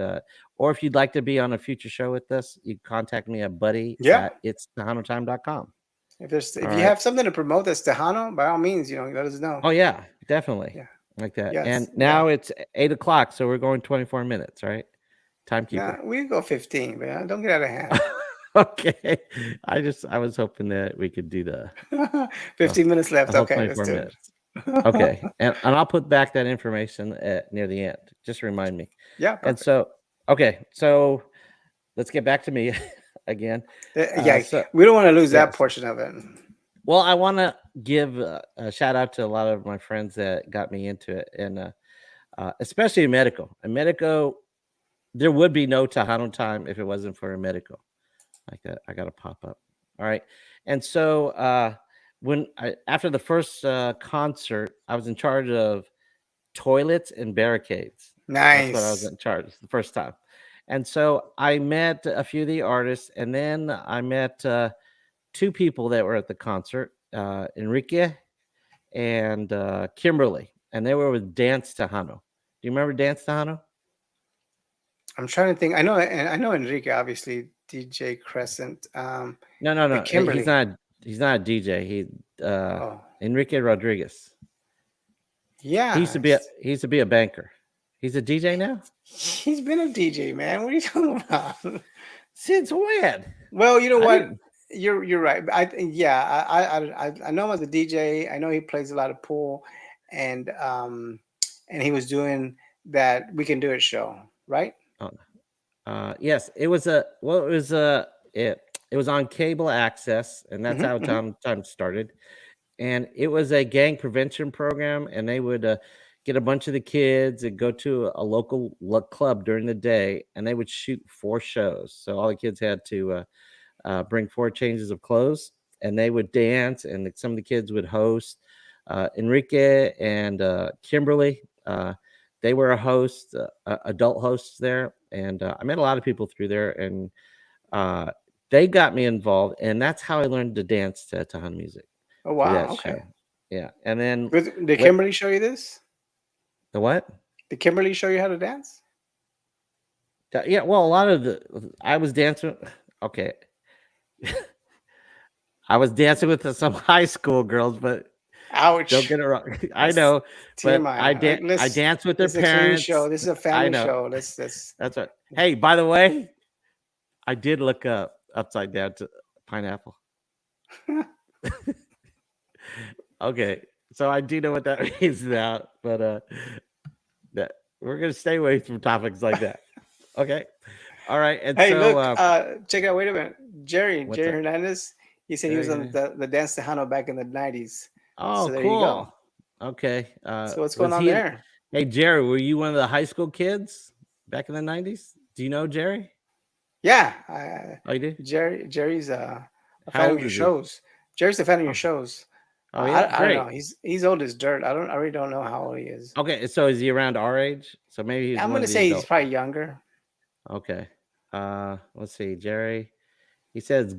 or if you'd like to be on a future show with us, you can contact me at buddy Yeah. at itstejanotime.com. If All you right. have something to promote that's Tejano, by all means, let us know. Oh, yeah, definitely. Yeah. Like that. Yes. And Yeah. now it's 8 o'clock. So we're going 24 minutes, right? Nah, Timekeeper. we can go 15, but don't get out of hand. Okay. I was hoping that we could do the 15 minutes left. whole Okay, let's 24 do it. minutes. Okay. And I'll put back that information near the end. Just remind me. Yeah, And perfect. so, okay. So let's get back to me again. Yeah, So, we don't want to lose that yes. portion of it. Well, I want to give a shout out to a lot of my friends that got me into it. And especially in Medico. In Medico, there would be no Tejano Time if it wasn't for a Medico. Like that, I got to pop up. All right. And so after the first concert, I was in charge of toilets and barricades. That's what I was Nice. in charge the first time. And so I met a few of the artists, and then I met two people that were at the concert, Enrique and Kimberly, and they were with Dance Tejano. Do you remember Dance Tejano? I'm trying to think. I know Enrique, obviously, DJ Crescent. No. But He's Kimberly. not. He's not a DJ. Oh, Enrique Rodriguez. yeah. He used to be a banker. He's a DJ now? He's been a DJ, man. What are you talking about? Since when? Well, you know I what? didn't. You're right. I know him as a DJ. I know he plays a lot of pool, and he was doing that We Can Do It show, right? Oh, yes, it was it was on cable access, and that's how Hmm. time started. And it was a gang prevention program, and they would get a bunch of the kids and go to a local club during the day, and they would shoot 4 shows. So all the kids had to bring 4 changes of clothes, and they would dance, and some of the kids would host. Enrique and Kimberly, they were a host, adult hosts there, and I met a lot of people through there, and uh, they got me involved, and that's how I learned to dance to Tejano music Oh through wow. that Okay. show. Yeah, and then Did what? Kimberly show you this? The what? Did Kimberly show you how to dance? Yeah, well, a lot of I was dancing. Okay, I was dancing with some high school girls, but don't Ouch. get it wrong. I That's know, but TMI. I dance with their This is a clean show. parents. This is a I family know. show. Let's. That's right. Hey, by the way, I did look up upside down to pineapple. Okay, So I do know what that means now, but that we're gonna stay away from topics like that. Okay. All right. And Hey, so look, check it out. Wait a minute. what's Jerry up? Hernandez, he said he was Jerry on here? the Dance Tejano back in the 90s. Oh, So there you go. cool. Okay. So what's going Was on he in, there? hey Jerry, were you one of the high school kids back in the 90s? Do you know Jerry? Yeah, Oh, you do? Jerry's a How fan of old your is he? shows. Jerry's a fan of your Oh, shows. oh yeah, I don't know. great. He's old as dirt. I really don't know how old he is. Okay, so is he around our age? So maybe he's I'm one gonna of the say he's adult. probably younger. Okay. Let's see, Jerry. He says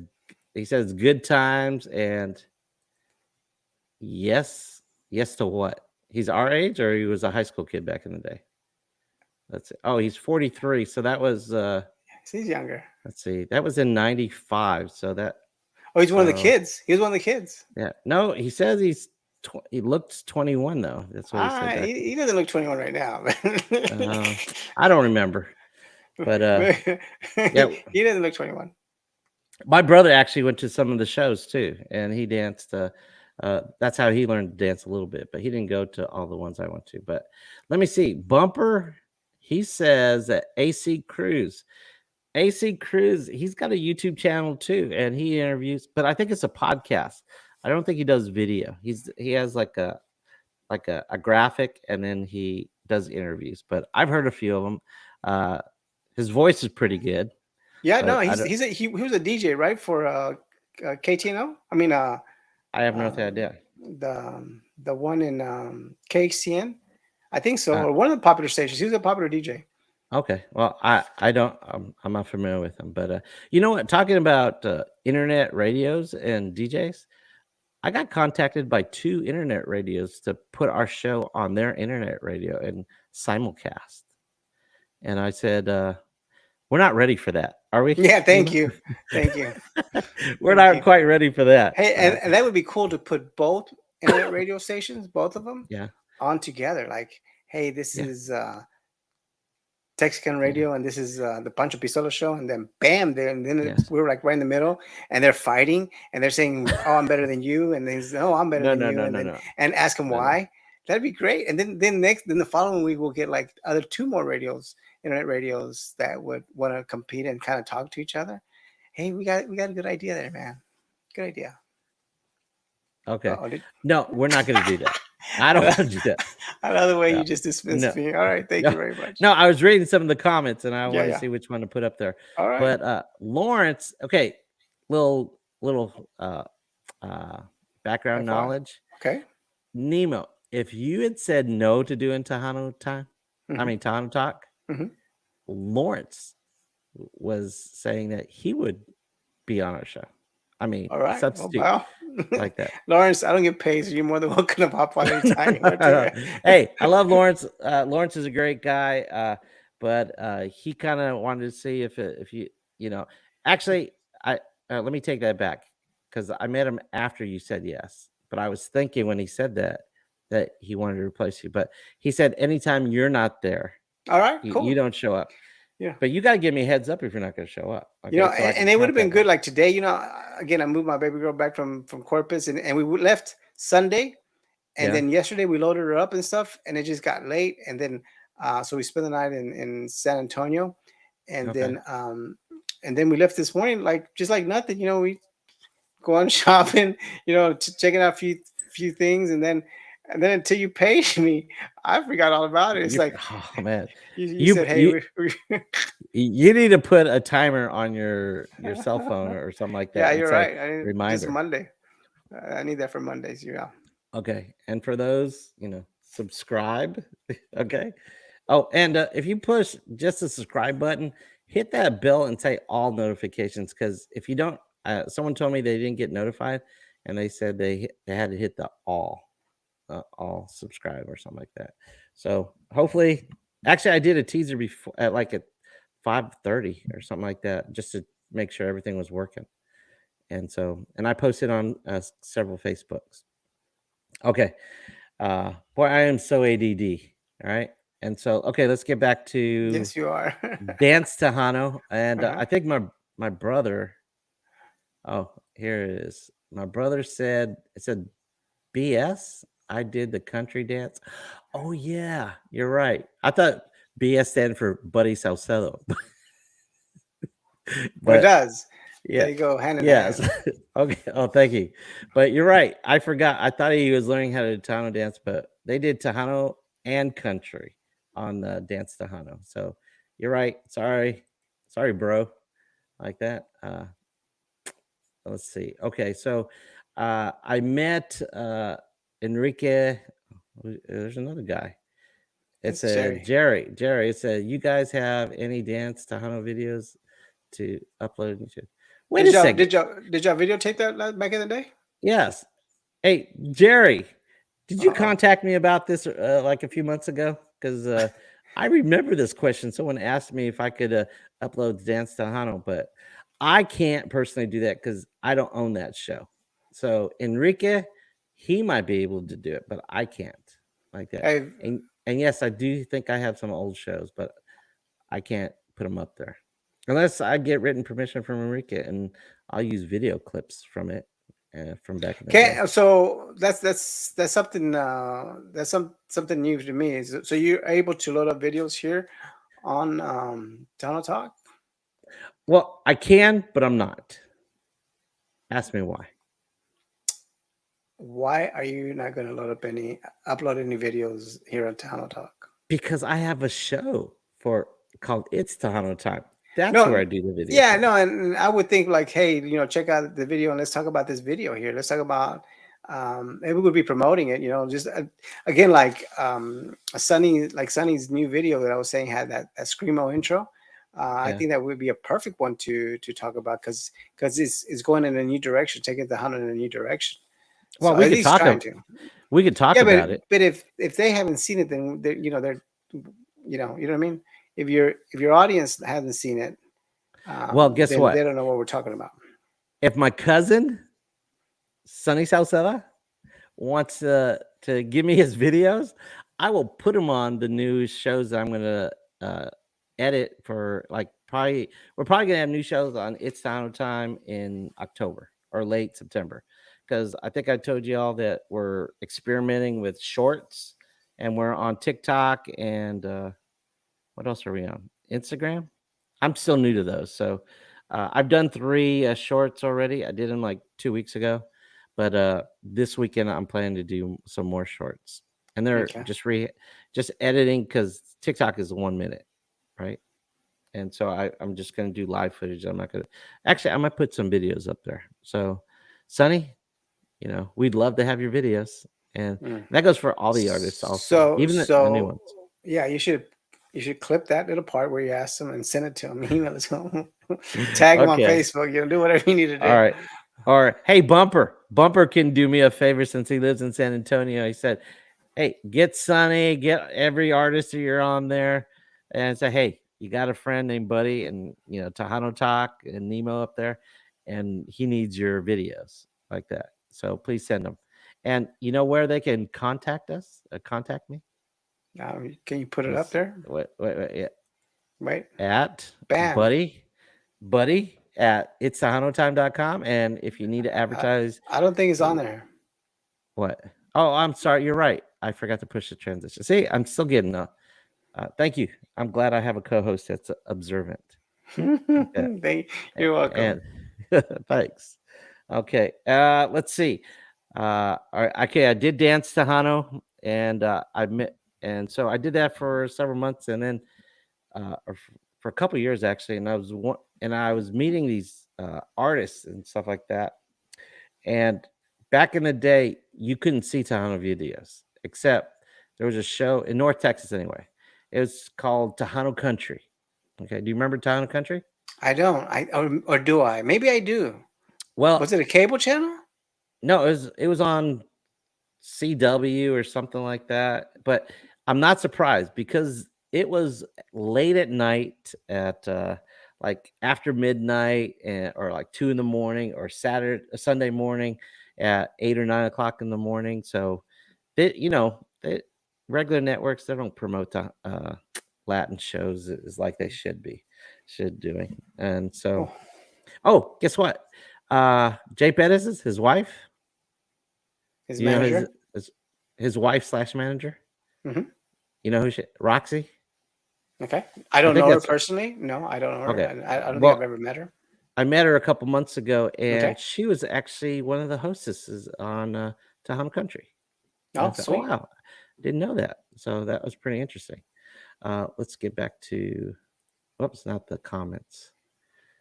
he says good times and yes. Yes to what? He's our age or he was a high school kid back in the day? Let's see. Oh, he's 43. So that was He's younger. let's see. That was in 95. So that Oh, he's one of the so kids. He was one of the kids. yeah. No, he says he looks 21 though. That's what he said back He doesn't look 21 right now. then. I don't remember. But yeah, He doesn't look 21. my brother actually went to some of the shows too, and he danced. That's how he learned to dance a little bit, but he didn't go to all the ones I went to. But let me see. Bumper, he says that AC Cruz, he's got a YouTube channel too, and he interviews, but I think it's a podcast. I don't think he does video. He has like a graphic, and then he does interviews. But I've heard a few of them. His voice is pretty good, Yeah, no, but I don't. he was a DJ, right, for KTNO. I mean, I have no um, idea. the one in KXTN. I think so, Uh, or one of the popular stations. He was a popular DJ. Okay. Well, I don't I'm not familiar with them, but you know what? Talking about internet radios and DJs, I got contacted by 2 internet radios to put our show on their internet radio and simulcast. And I said, we're not ready for that, are we? Yeah, thank Luna? you, thank you, We're thank not you. quite ready for that. Hey, and that would be cool to put both internet radio stations, both of them, Yeah, on together. Like, hey, this yeah, is Texican yeah, radio, and this is the Pancho Pistola show, and then bam, there, and then yes. we were like right in the middle, and they're fighting, and they're saying, "Oh, I'm better than you," and then he's, "Oh, I'm better No, than no, you," no, and no, then no, and ask them no, no. why. That'd be great. And then the following week we'll get like other 2 more radios, internet radios that would want to compete and kind of talk to each other. Hey, we got a good idea there, man. Good idea. Okay. Oh, No, we're not going to do that. I I don't love, want to do that. I love the way No, you just dismissed no, me. All right, thank no, you very much. no. I was reading some of the comments, and I Yeah, want to yeah. see which one to put up there. All right. But Lawrence, okay, little uh background FY. knowledge. Okay. Nemo, if you had said no to doing Tejano time, I Hmm. mean Tejano talk, Hmm. Lawrence was saying that he would be on our show. I mean, All right. Oh, substitute wow. like that. Lawrence, I don't get paid, so you're more than welcome to pop on anytime you want to. Hey, I love Lawrence. Lawrence is a great guy, but he kind of wanted to see if you know. Actually, I let me take that back because I met him after you said yes. But I was thinking when he said that he wanted to replace you. But he said anytime you're not there, All right, you cool. don't show up. Yeah. But you got to give me a heads up if you're not going to show up. You know, Okay, so I can and it would have been contact good him. like today, again, I moved my baby girl back from Corpus, and we left Sunday, and Yeah. then yesterday we loaded her up and stuff, and it just got late, and then so we spent the night in San Antonio, and Okay. then we left this morning like just like nothing, we go on shopping, checking out few things, and then until you paid me, I forgot all about it. It's You, like oh man, you you said, hey, you you need to put a timer on your cell phone or something like yeah, that and you're say right. Just reminder. Monday. I need that for Mondays. Yeah. Okay. And for those, subscribe. Okay. Oh, and if you push just the subscribe button, hit that bell and say all notifications. Because if you don't, someone told me they didn't get notified, and they said they had to hit the all subscribe or something like that. So hopefully, actually, I did a teaser before at 5:30 or something like that, just to make sure everything was working. And I posted on several Facebooks. Okay. Boy, I am so ADD. All right. And so, okay, let's get back to Yes, you are. Dance Tejano. And Uh-huh. I think my brother, oh, here it is. My brother said, it said BS I did the country dance. Oh yeah, you're right. I thought BS stand for Buddy Salcedo, Well, it but does. yeah, They go hand in yes. hand. Okay. Oh, thank you. But you're right. I forgot. I thought he was learning how to do Tejano dance, but they did Tejano and country on the Dance Tejano. So you're right. Sorry, bro. Like that. Let's see. Okay, so I met Enrique. There's another guy. It That's says Jerry. Jerry. Jerry. It said, "You guys have any dance Tejano videos to upload on YouTube?" Wait Did a y'all second. did y'all did y'all videotape that back in the day? Yes. Hey, Jerry, did you Uh-oh. contact me about this like a few months ago? Because I remember this question. Someone asked me if I could upload Dance Tejano, but I can't personally do that because I don't own that show. So Enrique, he might be able to do it, but I can't like that. Hey, And yes, I do think I have some old shows, but I can't put them up there unless I get written permission from Enrique, and I'll use video clips from it from back in the day. so that's something that's something new to me. So you're able to load up videos here on Tejano Talk? Well, I can, but I'm not. Ask me why. Why are you not going to upload any videos here on Tejano Talk? Because I have a show for called It's Tejano Time. That's where I No, do the video yeah, shows. no, and I would think like, hey, check out the video and let's talk about this video here. Let's talk about maybe we'll be promoting it, just again like Sunny's new video that I was saying had that screamo intro. I Yeah. think that would be a perfect one to talk about because it's going in a new direction, taking the hunt in a new direction. Well, So at least trying to. we could talk Yeah, about it. but if they haven't seen it, then they're you know what I mean. If your audience hasn't seen it, Well, guess then they what? don't know what we're talking about. If my cousin Sunny Salceda wants to give me his videos, I will put him on the new shows that I'm gonna edit for. Like probably we're probably gonna have new shows on It's Time in October or late September, because I think I told you all that we're experimenting with shorts, and we're on TikTok and what else are we on? Instagram. I'm still new to those, so I've done 3 shorts already. I did them like 2 weeks ago, but this weekend I'm planning to do some more shorts, and they're Okay. just editing because TikTok is 1 minute, right? And so I'm just gonna do live footage. I'm not gonna actually. I might put some videos up there. So, Sonny, we'd love to have your videos, and Mm. that goes for all the artists also, So even the new ones. yeah, you should clip that little part where you ask them and send it to them, email it to them, tag them on Okay. Facebook. Do whatever you need to do. All right. Or hey, Bumper can do me a favor since he lives in San Antonio. He said, "Hey, get Sonny, get every artist that you're on there, and say, hey, you got a friend named Buddy, and Tejano Talk and Nemo up there, and he needs your videos like that. So please send them. And you know where they can contact us? Contact me. Can you put it up Let's there? wait, yeah. Right. At Bam. buddy at ItsTejanoTime.com. And if you need to advertise, I don't think it's on there. what? Oh, I'm sorry. You're right. I forgot to push the transition. See, I'm still getting thank you. I'm glad I have a co-host that's observant. You're welcome. And thanks. Okay. Let's see. All right. Okay. I did Dance Tejano, and I met, and so I did that for several months, and then for a couple years actually, and I was meeting these artists and stuff like that. And back in the day, you couldn't see Tejano videos, except there was a show in North Texas anyway. It was called Tejano Country. Okay, do you remember Tejano Country? I don't. Or do I? Maybe I do. Well, Was it a cable channel? no, it was on CW or something like that. But I'm not surprised because it was late at night at like after midnight or like 2 in the morning or Sunday morning at 8 or 9 o'clock in the morning. So they regular networks, they don't promote Latin shows is like they should doing. And so, guess what? Jay Pettis is his wife. His You know manager. his his wife slash manager. Mhm. You know who Roxy? Okay. I I don't think know her that's personally. No, I don't know her. okay. I don't think I've Well, ever met her. I met her a couple months ago, Okay. and she was actually one of the hostesses on Tejano Country. And I Oh, said, "Oh sweet. wow, didn't know that." So that was pretty interesting. Let's get back to, oops, not the comments.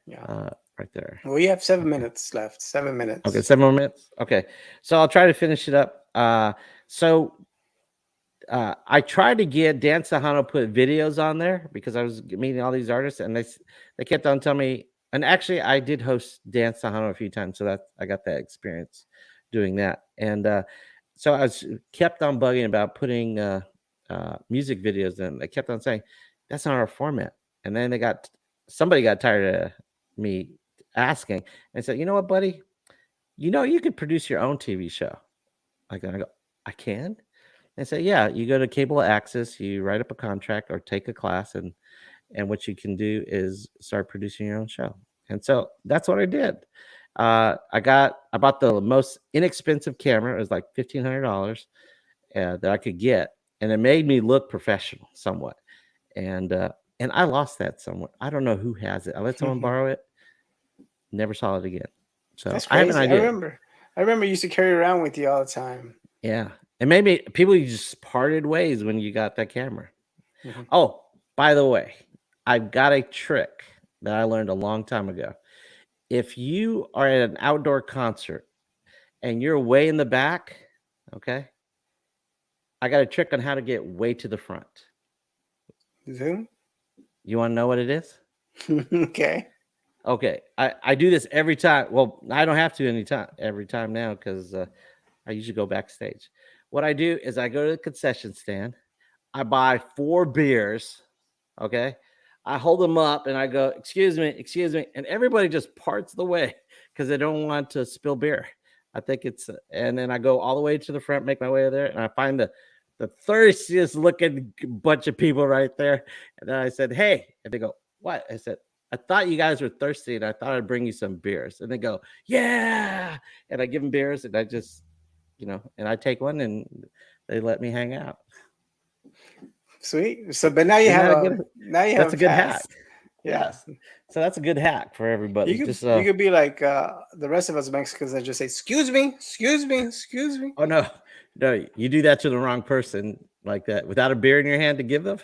Yeah. Right there. We have 7 Okay. minutes left. 7 minutes. Okay, 7 more minutes. Okay, so I'll try to finish it up. So I tried to get Dan Sahano put videos on there because I was meeting all these artists, and they kept on telling me. And actually, I did host Dan Sahano a few times, so that I got that experience doing that. And so I was kept on bugging about putting music videos in. They kept on saying that's not our format, and then somebody got tired of me asking and said, "You know what, buddy? You could produce your own TV show." Like that. I go, "I can." And say, yeah, you go to cable access, you write up a contract or take a class, and what you can do is start producing your own show. And so that's what I did. I bought the most inexpensive camera. It was like $1,500 that I could get, and it made me look professional somewhat. And I lost that somewhere. I don't know who has it. I let someone borrow it. Never saw it again. So That's I have an crazy. idea. I remember you used to carry around with you all the time. Yeah. And maybe people just parted ways when you got that camera. Mhm. Oh, by the way, I've got a trick that I learned a long time ago. If you are at an outdoor concert and you're way in the back, okay, I got a trick on how to get way to the front. Zoom. You want to know what it is? Okay. Okay, I do this every time. Well, I don't have to every time now because I usually go backstage. What I do is I go to the concession stand. I buy 4 beers. Okay. I hold them up and I go, excuse me. And everybody just parts the way because they don't want to spill beer. I think and then I go all the way to the front, make my way there, and I find the thirstiest looking bunch of people right there. And then I said, hey, and they go, what? I said, I thought you guys were thirsty and I thought I'd bring you some beers. And they go, yeah. And I give them beers and I just, and I take one and they let me hang out. Sweet. So, but now you Isn't have that a a good? now you have That's a a good pass. hack. Yeah. Yes. So that's a good hack for everybody. You could be like the rest of us Mexicans that just say, "Excuse me, excuse me, excuse me." Oh no, you do that to the wrong person like that without a beer in your hand to give them.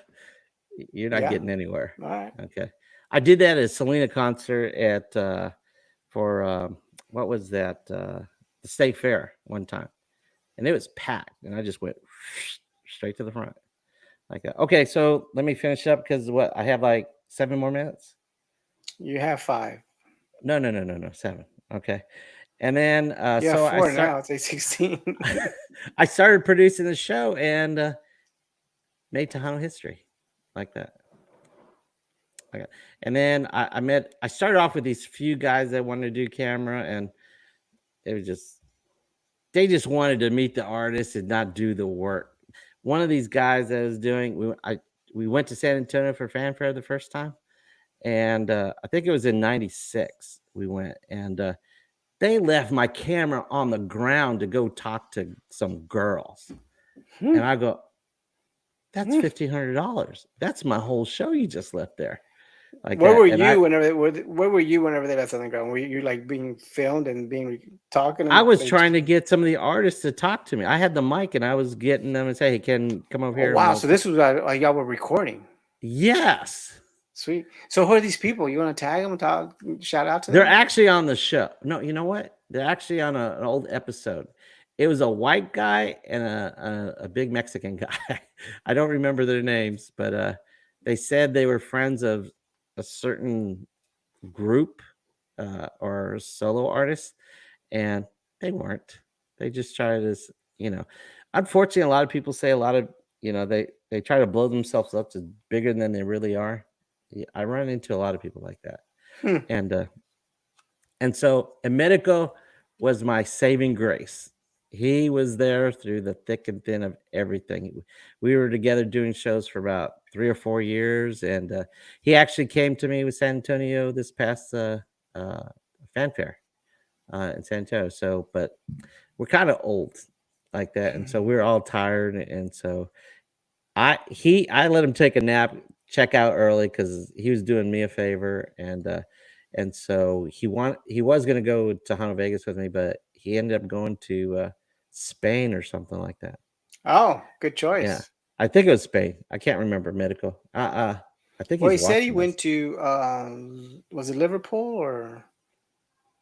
You're not Yeah. getting anywhere. All right. Okay, I did that at a Selena concert for what was that the State Fair one time, and it was packed, and I just went straight to the front. Like okay, so let me finish up because what I have like 7 more minutes. You have 5. No, 7. Okay. And then You have so 4 now. It's like 16. I started producing the show and made Tejano history like that. Okay. And then I started off with these few guys that wanted to do camera, and it was they just wanted to meet the artist and not do the work. One of these guys that was doing, we went to San Antonio for Fanfare the first time, and I think it was in '96 we went, and they left my camera on the ground to go talk to some girls. And I go, that's $1,500. That's my whole show you just left there. Like Where that. were And you whenever they left on the ground? Were you like being filmed and being talking? I And was trying to get some of the artists to talk to me. I had the mic and I was getting them and say, hey, can come over Oh here. wow! So this was like y'all were recording. Yes. Sweet. So who are these people? You want to tag them? Talk, shout out to They're them. actually on the show. No, you know what? They're actually on an old episode. It was a white guy and a big Mexican guy. I don't remember their names, but they said they were friends of a certain group or solo artist, and they weren't. They just try to, unfortunately, a lot of people say a lot of, they try to blow themselves up to bigger than they really are. Yeah, I run into a lot of people like that. And so Emerico was my saving grace. He was there through the thick and thin of everything. We were together doing shows for about 3 or 4 years, and he actually came to me with San Antonio this past fanfare in San Antonio. So, but we're kind of old, like that. And so we were all tired, and so I let him take a nap, check out early because he was doing me a favor, and so he was gonna go to Hana Vegas with me, but he ended up going to Spain or something like that. Oh, good Yeah, choice. I think it was Spain. I can't remember medical. I think Well, he's he said he watching went us. to was it Liverpool or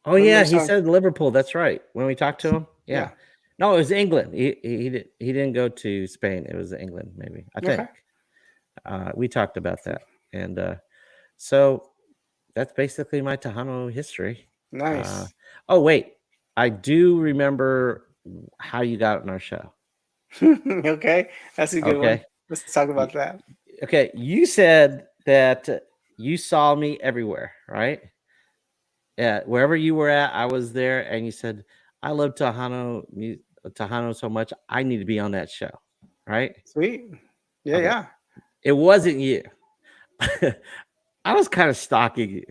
Oh when yeah, we he saw? said Liverpool. That's right. When we talked to him, yeah. Yeah. No, it was England. He didn't go to Spain. It was England, maybe. I think. Okay. We talked about that, and so that's basically my Tejano history. Uh, Nice. oh wait, I do remember how you got on our show. Okay, that's a good one. Okay, Let's talk Y- about that. okay. You said that you saw me everywhere, right? Yeah, wherever you were at, I was there, and you said I love Tejano so much. I need to be on that show, right? Sweet. Yeah, Okay, yeah. it wasn't you. I was kind of stalking you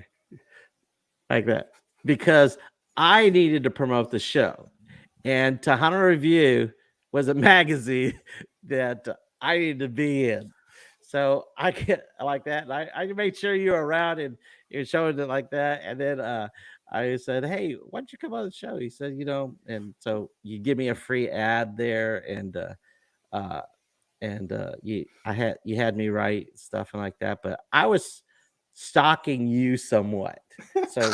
like that because I needed to promote the show. And Tejano Review was a magazine that I needed to be in. So I get like that. And I made sure you were around and you're showing it like that. And then I said, hey, why don't you come on the show? He said, and so you give me a free ad there uh, you had me write stuff and like that, but I was stalking you somewhat so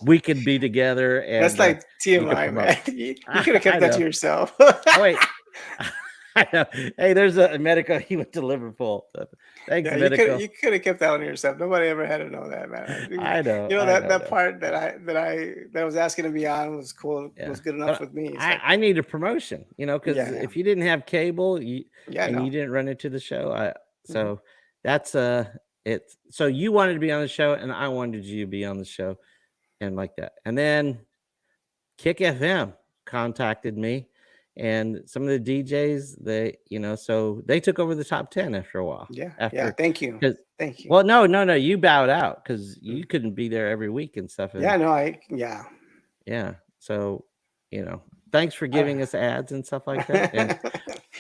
we could be together That's and like you could TMI, promote. man. You could have kept I that to know. yourself. Oh wait. I know. Hey, there's a medical. He went to Liverpool. Thanks, Yeah, medical. you could have kept that one to yourself. Nobody ever had to know that, man. I know. You know I that know. that part that I was asking to be on was cool, Yeah, was good enough but with me. It's I like, I need a promotion, because yeah, yeah, if you didn't have cable, yeah, and no. you didn't run into the show, Mhm. so that's it's so you wanted to be on the show, and I wanted you to be on the show, and like that, and then Kick FM contacted me, and some of the DJs so they took over the top 10 after a while. Yeah, yeah. After Thank you, because thank you. well, no, you bowed out because Mm. you couldn't be there every week and stuff, and Yeah, no, yeah. yeah, so thanks for I, giving us ads and stuff like that, and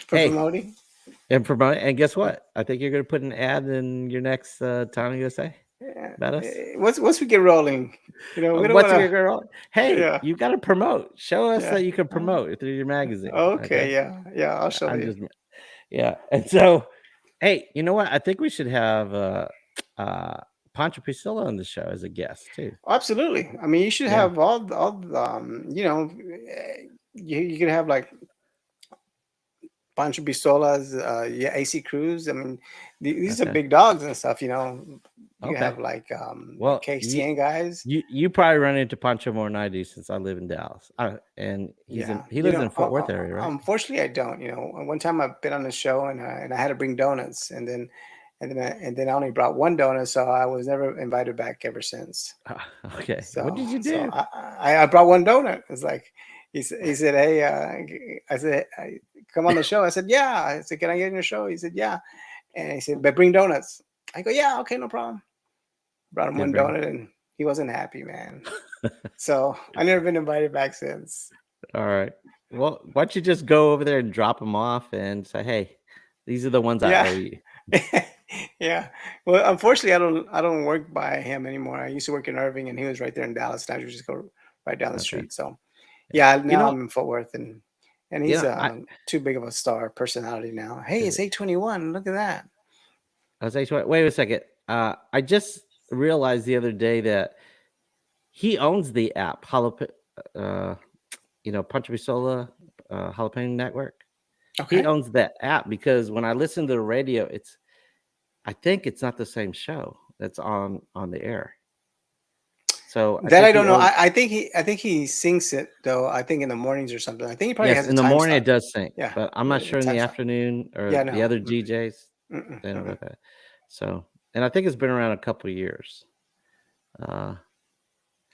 for hey, promoting. and promote, and guess what? I think you're gonna put an ad in your next Time USA Yeah. about us. Once we get rolling, we don't What's want your to. girl? Hey, Yeah, you got to promote. Show us yeah. that you can promote through your magazine. Okay, Okay, yeah, yeah. I'll show I'm you. just yeah. And so, hey, you know what? I think we should have uh, Pancho Pisillo on the show as a guest too. Absolutely. I mean, you should Yeah. have you could have like Pancho Pistolas, yeah, AC Cruz. I mean, these are Okay. big dogs and stuff. You Okay. have like Well, KCN guys. you probably run into Pancho more than I do since I live in Dallas. And Yeah, he lives in Fort Worth area, right? unfortunately, I don't. One time I've been on the show and I had to bring donuts, and then I only brought one donut, so I was never invited back ever since. Okay. What So did you so do? I brought one donut. It's like he said, hey, I said, come on the show. I said, yeah. I said, can I get in your show? He said, yeah. And he said, but bring donuts. I go, yeah, okay, no problem. Brought him Did one bring donut and he wasn't happy, man. So I never been invited back since. All right. Well, why don't you just go over there and drop them off and say, hey, these are the ones I Yeah. owe you. Yeah. Well, unfortunately, I don't work by him anymore. I used to work in Irving, and he was right there in Dallas. Now I just go right down the Okay. street. So, Yeah. yeah, You now know, I'm in Fort Worth, and you he's know, I too big of a star personality now. Hey, is it's 8:21. Look at that. I was actually wait a second. I just realized the other day that he owns the app uh, Pancho Pistola, Jalapeno Network. He Okay. owns that app because when I listen to the radio, I think it's not the same show that's on the air. So I That think I he don't know. owns. I think he syncs it though. I think in the mornings or something. I think he probably Yes, has a in the time morning slot. it does sync, Yeah, but I'm not a sure in the time slot. afternoon or Yeah, the no. other Mm-mm, DJs. mm-mm, They don't mm-mm. got that. So, and I think it's been around a couple years. Uh,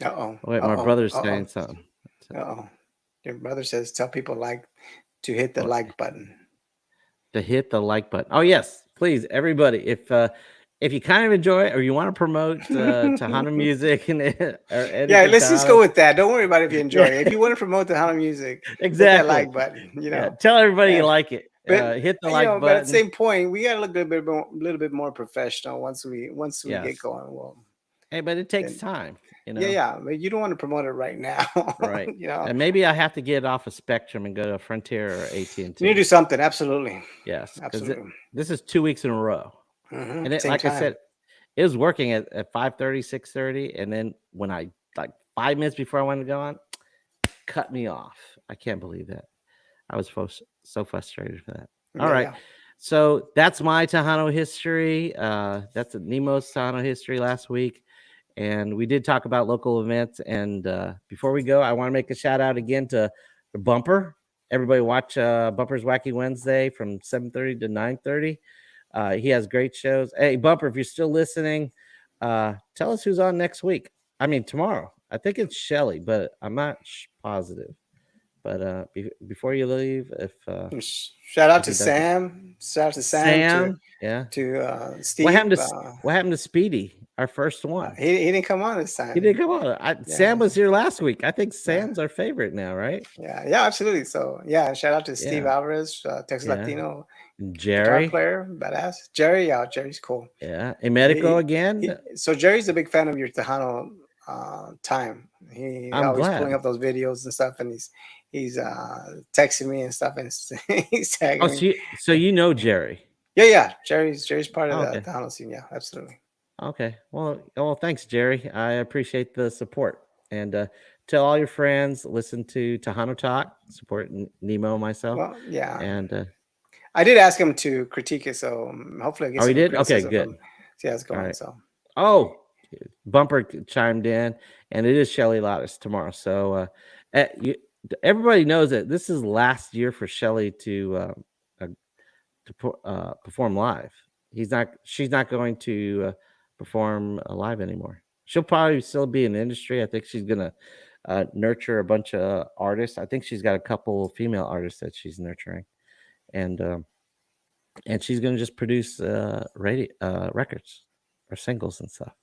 Uh-oh. wait, my Uh-oh. brother's Uh-oh. saying something. So, Uh-oh. Your brother says tell people like to hit the what? like button. To hit the like button. Oh yes, please, everybody. If if you kind of enjoy it or you want to promote Tejano music and or Yeah, anything let's just Tejano, go with that. Don't worry about it if you enjoy yeah, it. If you want to promote the Hana music, hit that exactly. like button. Yeah, tell everybody you And like it. but Hit the like but at the button. same point, we got to look a little bit more professional once we get Yes. going. Well, Hey, but it takes then time, yeah, but you don't want to promote it right now. Right. You know, And maybe I have to get off a Spectrum and go to Frontier or you need to AT&T. do something. Absolutely, Yes, because absolutely. this is 2 weeks in a row. And it, Same like I time. said, it was working at 5:30, 6:30. And then when I, like 5 minutes before I wanted to go on, cut me off. I can't believe that. I was so frustrated for that. All Yeah, right. yeah. So that's my Tejano history. That's Nemo's Tejano history last week. And we did talk about local events. And before we go, I want to make a shout out again to the Bumper. Everybody watch Bumper's Wacky Wednesday from 7:30 to 9:30. He has great shows. Hey, Bumper, if you're still listening, tell us who's on next week. I mean, tomorrow. I think it's Shelly, but I'm not positive. But before you leave, Shout out if to he doesn't, Sam. Shout out to Sam. Sam, yeah. To What Steve. happened to what happened to Speedy, our first one? He didn't come on this He time. didn't come on. Yeah. Sam was here last week. I think Yeah. Sam's our favorite now, right? Yeah, absolutely. So yeah, shout out to Steve Yeah, Alvarez, Texas yeah. Latino And guitar Jerry, player, badass. Jerry, yeah, Jerry's cool. yeah. And Medico again. So Jerry's a big fan of your Tejano time. He I'm always pulling glad. up those videos and stuff, and he's texting me and stuff, and he's Oh, tagging me. so you know Jerry. Yeah. Jerry's part of Oh, the okay. Tejano scene. Yeah, absolutely. Okay. Well, thanks, Jerry. I appreciate the support. And tell all your friends, listen to Tejano Talk, support Nemo and myself. Well, yeah. And I did ask him to critique it, so hopefully I get oh, he some did? Okay, criticism good. from. See how it's All going. right. So. Oh, Bumper chimed in, and it is Shelly Lattis tomorrow. So everybody knows that this is last year for Shelly to perform live. She's not going to perform live anymore. She'll probably still be in the industry. I think she's gonna nurture a bunch of artists. I think she's got a couple female artists that she's nurturing, and she's gonna just produce records or singles and stuff.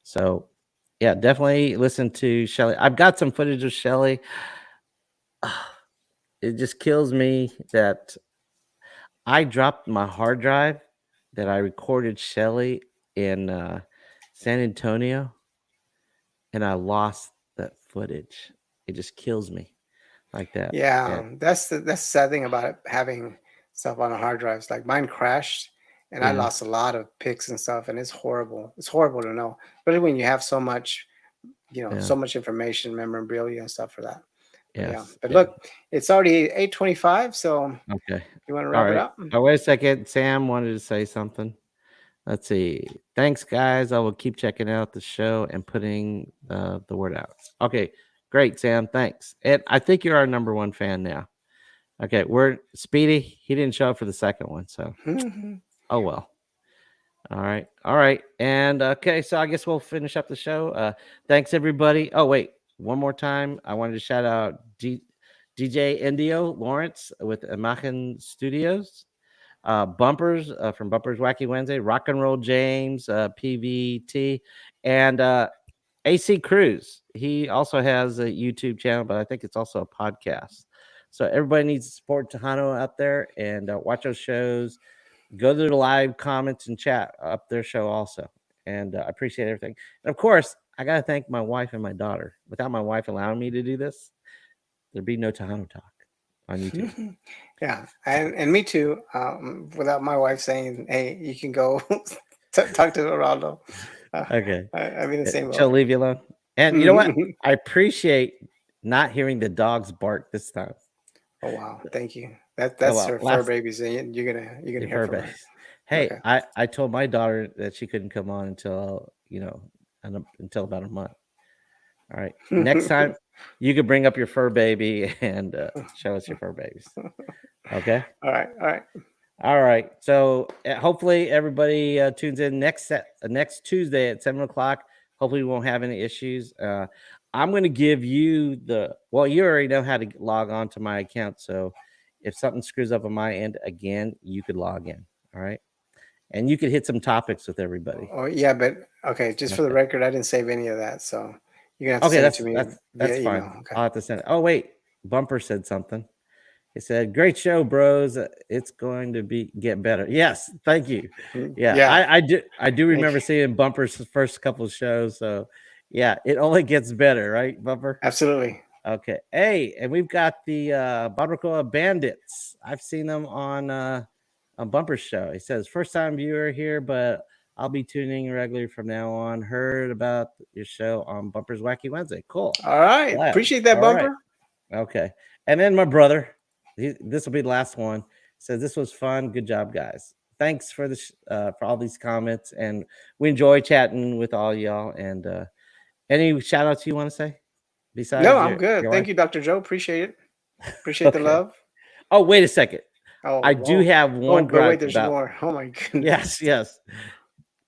So yeah, definitely listen to Shelly. I've got some footage of Shelly. It just kills me that I dropped my hard drive that I recorded Shelly in San Antonio, and I lost that footage. It just kills me like that. Yeah, And that's the sad thing about it, having stuff on a hard drives. Like mine crashed, and I yeah, lost a lot of pics and stuff, and it's horrible. It's horrible to know, but when you have so much, yeah, so much information, memorabilia, and stuff for that. But yeah, yes, but yeah. look, it's already 8:25, so Okay. you want to All wrap it right. up? Oh, wait a second. Sam wanted to say something. Let's see. Thanks, guys. I will keep checking out the show and putting the word out. Okay, great, Sam. Thanks. And I think you're our number one fan now. Okay, we're Speedy. He didn't show up for the second one, so oh well. All right. And okay, so I guess we'll finish up the show. Thanks everybody. Oh wait, one more time. I wanted to shout out DJ Indio Lawrence with Imagen Studios. Bumpers from Bumpers Wacky Wednesday, Rock and Roll James, PVT, and AC Cruz. He also has a YouTube channel, but I think it's also a podcast. So everybody needs to support Tejano out there and watch those shows. Go to the live comments and chat up their show also. And I appreciate everything. And of course, I got to thank my wife and my daughter. Without my wife allowing me to do this, there'd be no Tejano Talk on YouTube. Yeah, and me too. Without my wife saying, "Hey, you can go talk to Ronaldo," Okay. I'm in the same She'll boat. leave you alone. And you know what? I appreciate not hearing the dogs bark this time. Oh wow, thank you. Oh, That's well, her fur babies, and you're gonna your hear fur from her. base. Hey, Okay. I told my daughter that she couldn't come on until until about a month. All right. Next time you could bring up your fur baby and show us your fur babies. Okay. All right. All right. So hopefully everybody tunes in next Tuesday at 7:00. Hopefully we won't have any issues. I'm going to give you you already know how to log on to my account. So if something screws up on my end again, you could log in. All right. and you could hit some topics with everybody. Oh yeah, but okay. Just for the Okay. record, I didn't save any of that, so you're gonna have to Okay, send it to me via that's fine. email. Okay. I'll have to send it. Oh wait, Bumper said something. He said, "Great show, bros. It's going to get better." Yes, thank you. Yeah, Yeah. I do Thank remember you. seeing Bumper's first couple of shows. So yeah, it only gets better, right, Bumper? Absolutely. Okay. Hey, and we've got the Barbacoa Bandits. I've seen them on Bumper's show. He says, first time viewer here, but I'll be tuning regularly from now on. Heard about your show on Bumper's Wacky Wednesday. Cool. All right. Glad. Appreciate that, All right. Bumper. Okay. And then my brother, this will be the last one, says this was fun. Good job, guys. Thanks for for all these comments, and we enjoy chatting with all y'all. And any shout outs you want to say besides? No, I'm good. Your Thank wife? you, Dr. Joe. Appreciate it. Appreciate the Okay. love. Oh, wait a second. Oh, I do have one but gripe wait, there's about. more. Oh my goodness. Yes.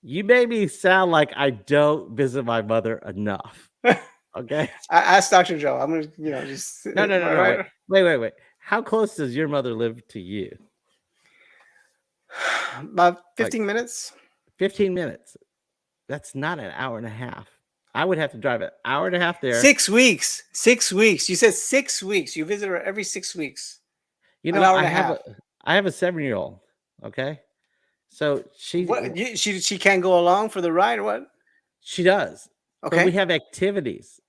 You made me sound like I don't visit my mother enough. Okay. I asked Dr. Joe. I'm gonna, just No. right? Wait. How close does your mother live to you? About 15 minutes. 15 minutes. That's not an hour and a half. I would have to drive an hour and a half there. 6 weeks. 6 weeks. You said 6 weeks. You visit her every 6 weeks. You An know, hour and a half. I have a 7-year-old. Okay. So she can't go along for the ride or what? She does. But we Okay. have activities.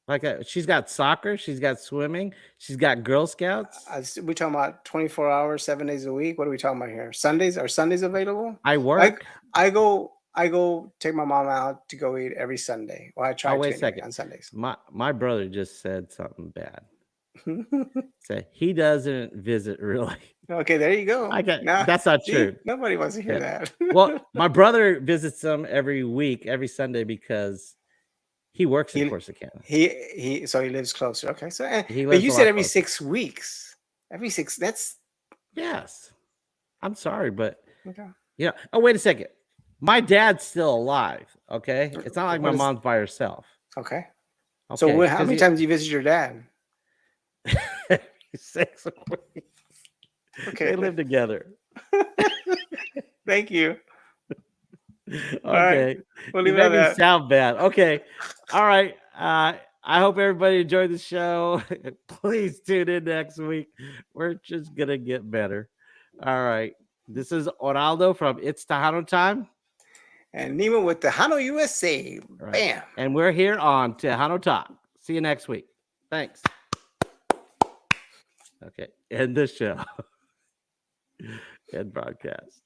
Like she's got soccer, she's got swimming, she's got Girl Scouts. We talking about 24 hours, 7 days a week. What are we talking about here? Sundays? Are Sundays available? I work. I go take my mom out to go eat every Sunday. Well, I try wait to a second. on Sundays. My brother just said something bad. Said he doesn't visit really. Okay, there you go. That's not true. Nobody wants to hear that. Well, my brother visits them every week, every Sunday, because he works in Corsicana. So he lives closer. Okay, so but you said every 6 weeks. Every 6. That's yes. I'm sorry, but okay. Yeah. Oh, wait a second. My dad's still alive. Okay, it's not like my mom's by herself. Okay. So how many times do you visit your dad? 6 weeks. Okay. They live together. Thank you. Okay. Right. We'll leave You made it at me sound bad. Okay. All right. I hope everybody enjoyed the show. Please tune in next week. We're just gonna get better. All right. This is Oraldo from It's Tejano Time. And Nima with Tejano USA. Right. Bam. And we're here on Tejano Talk. See you next week. Thanks. Okay. End the show. End broadcast.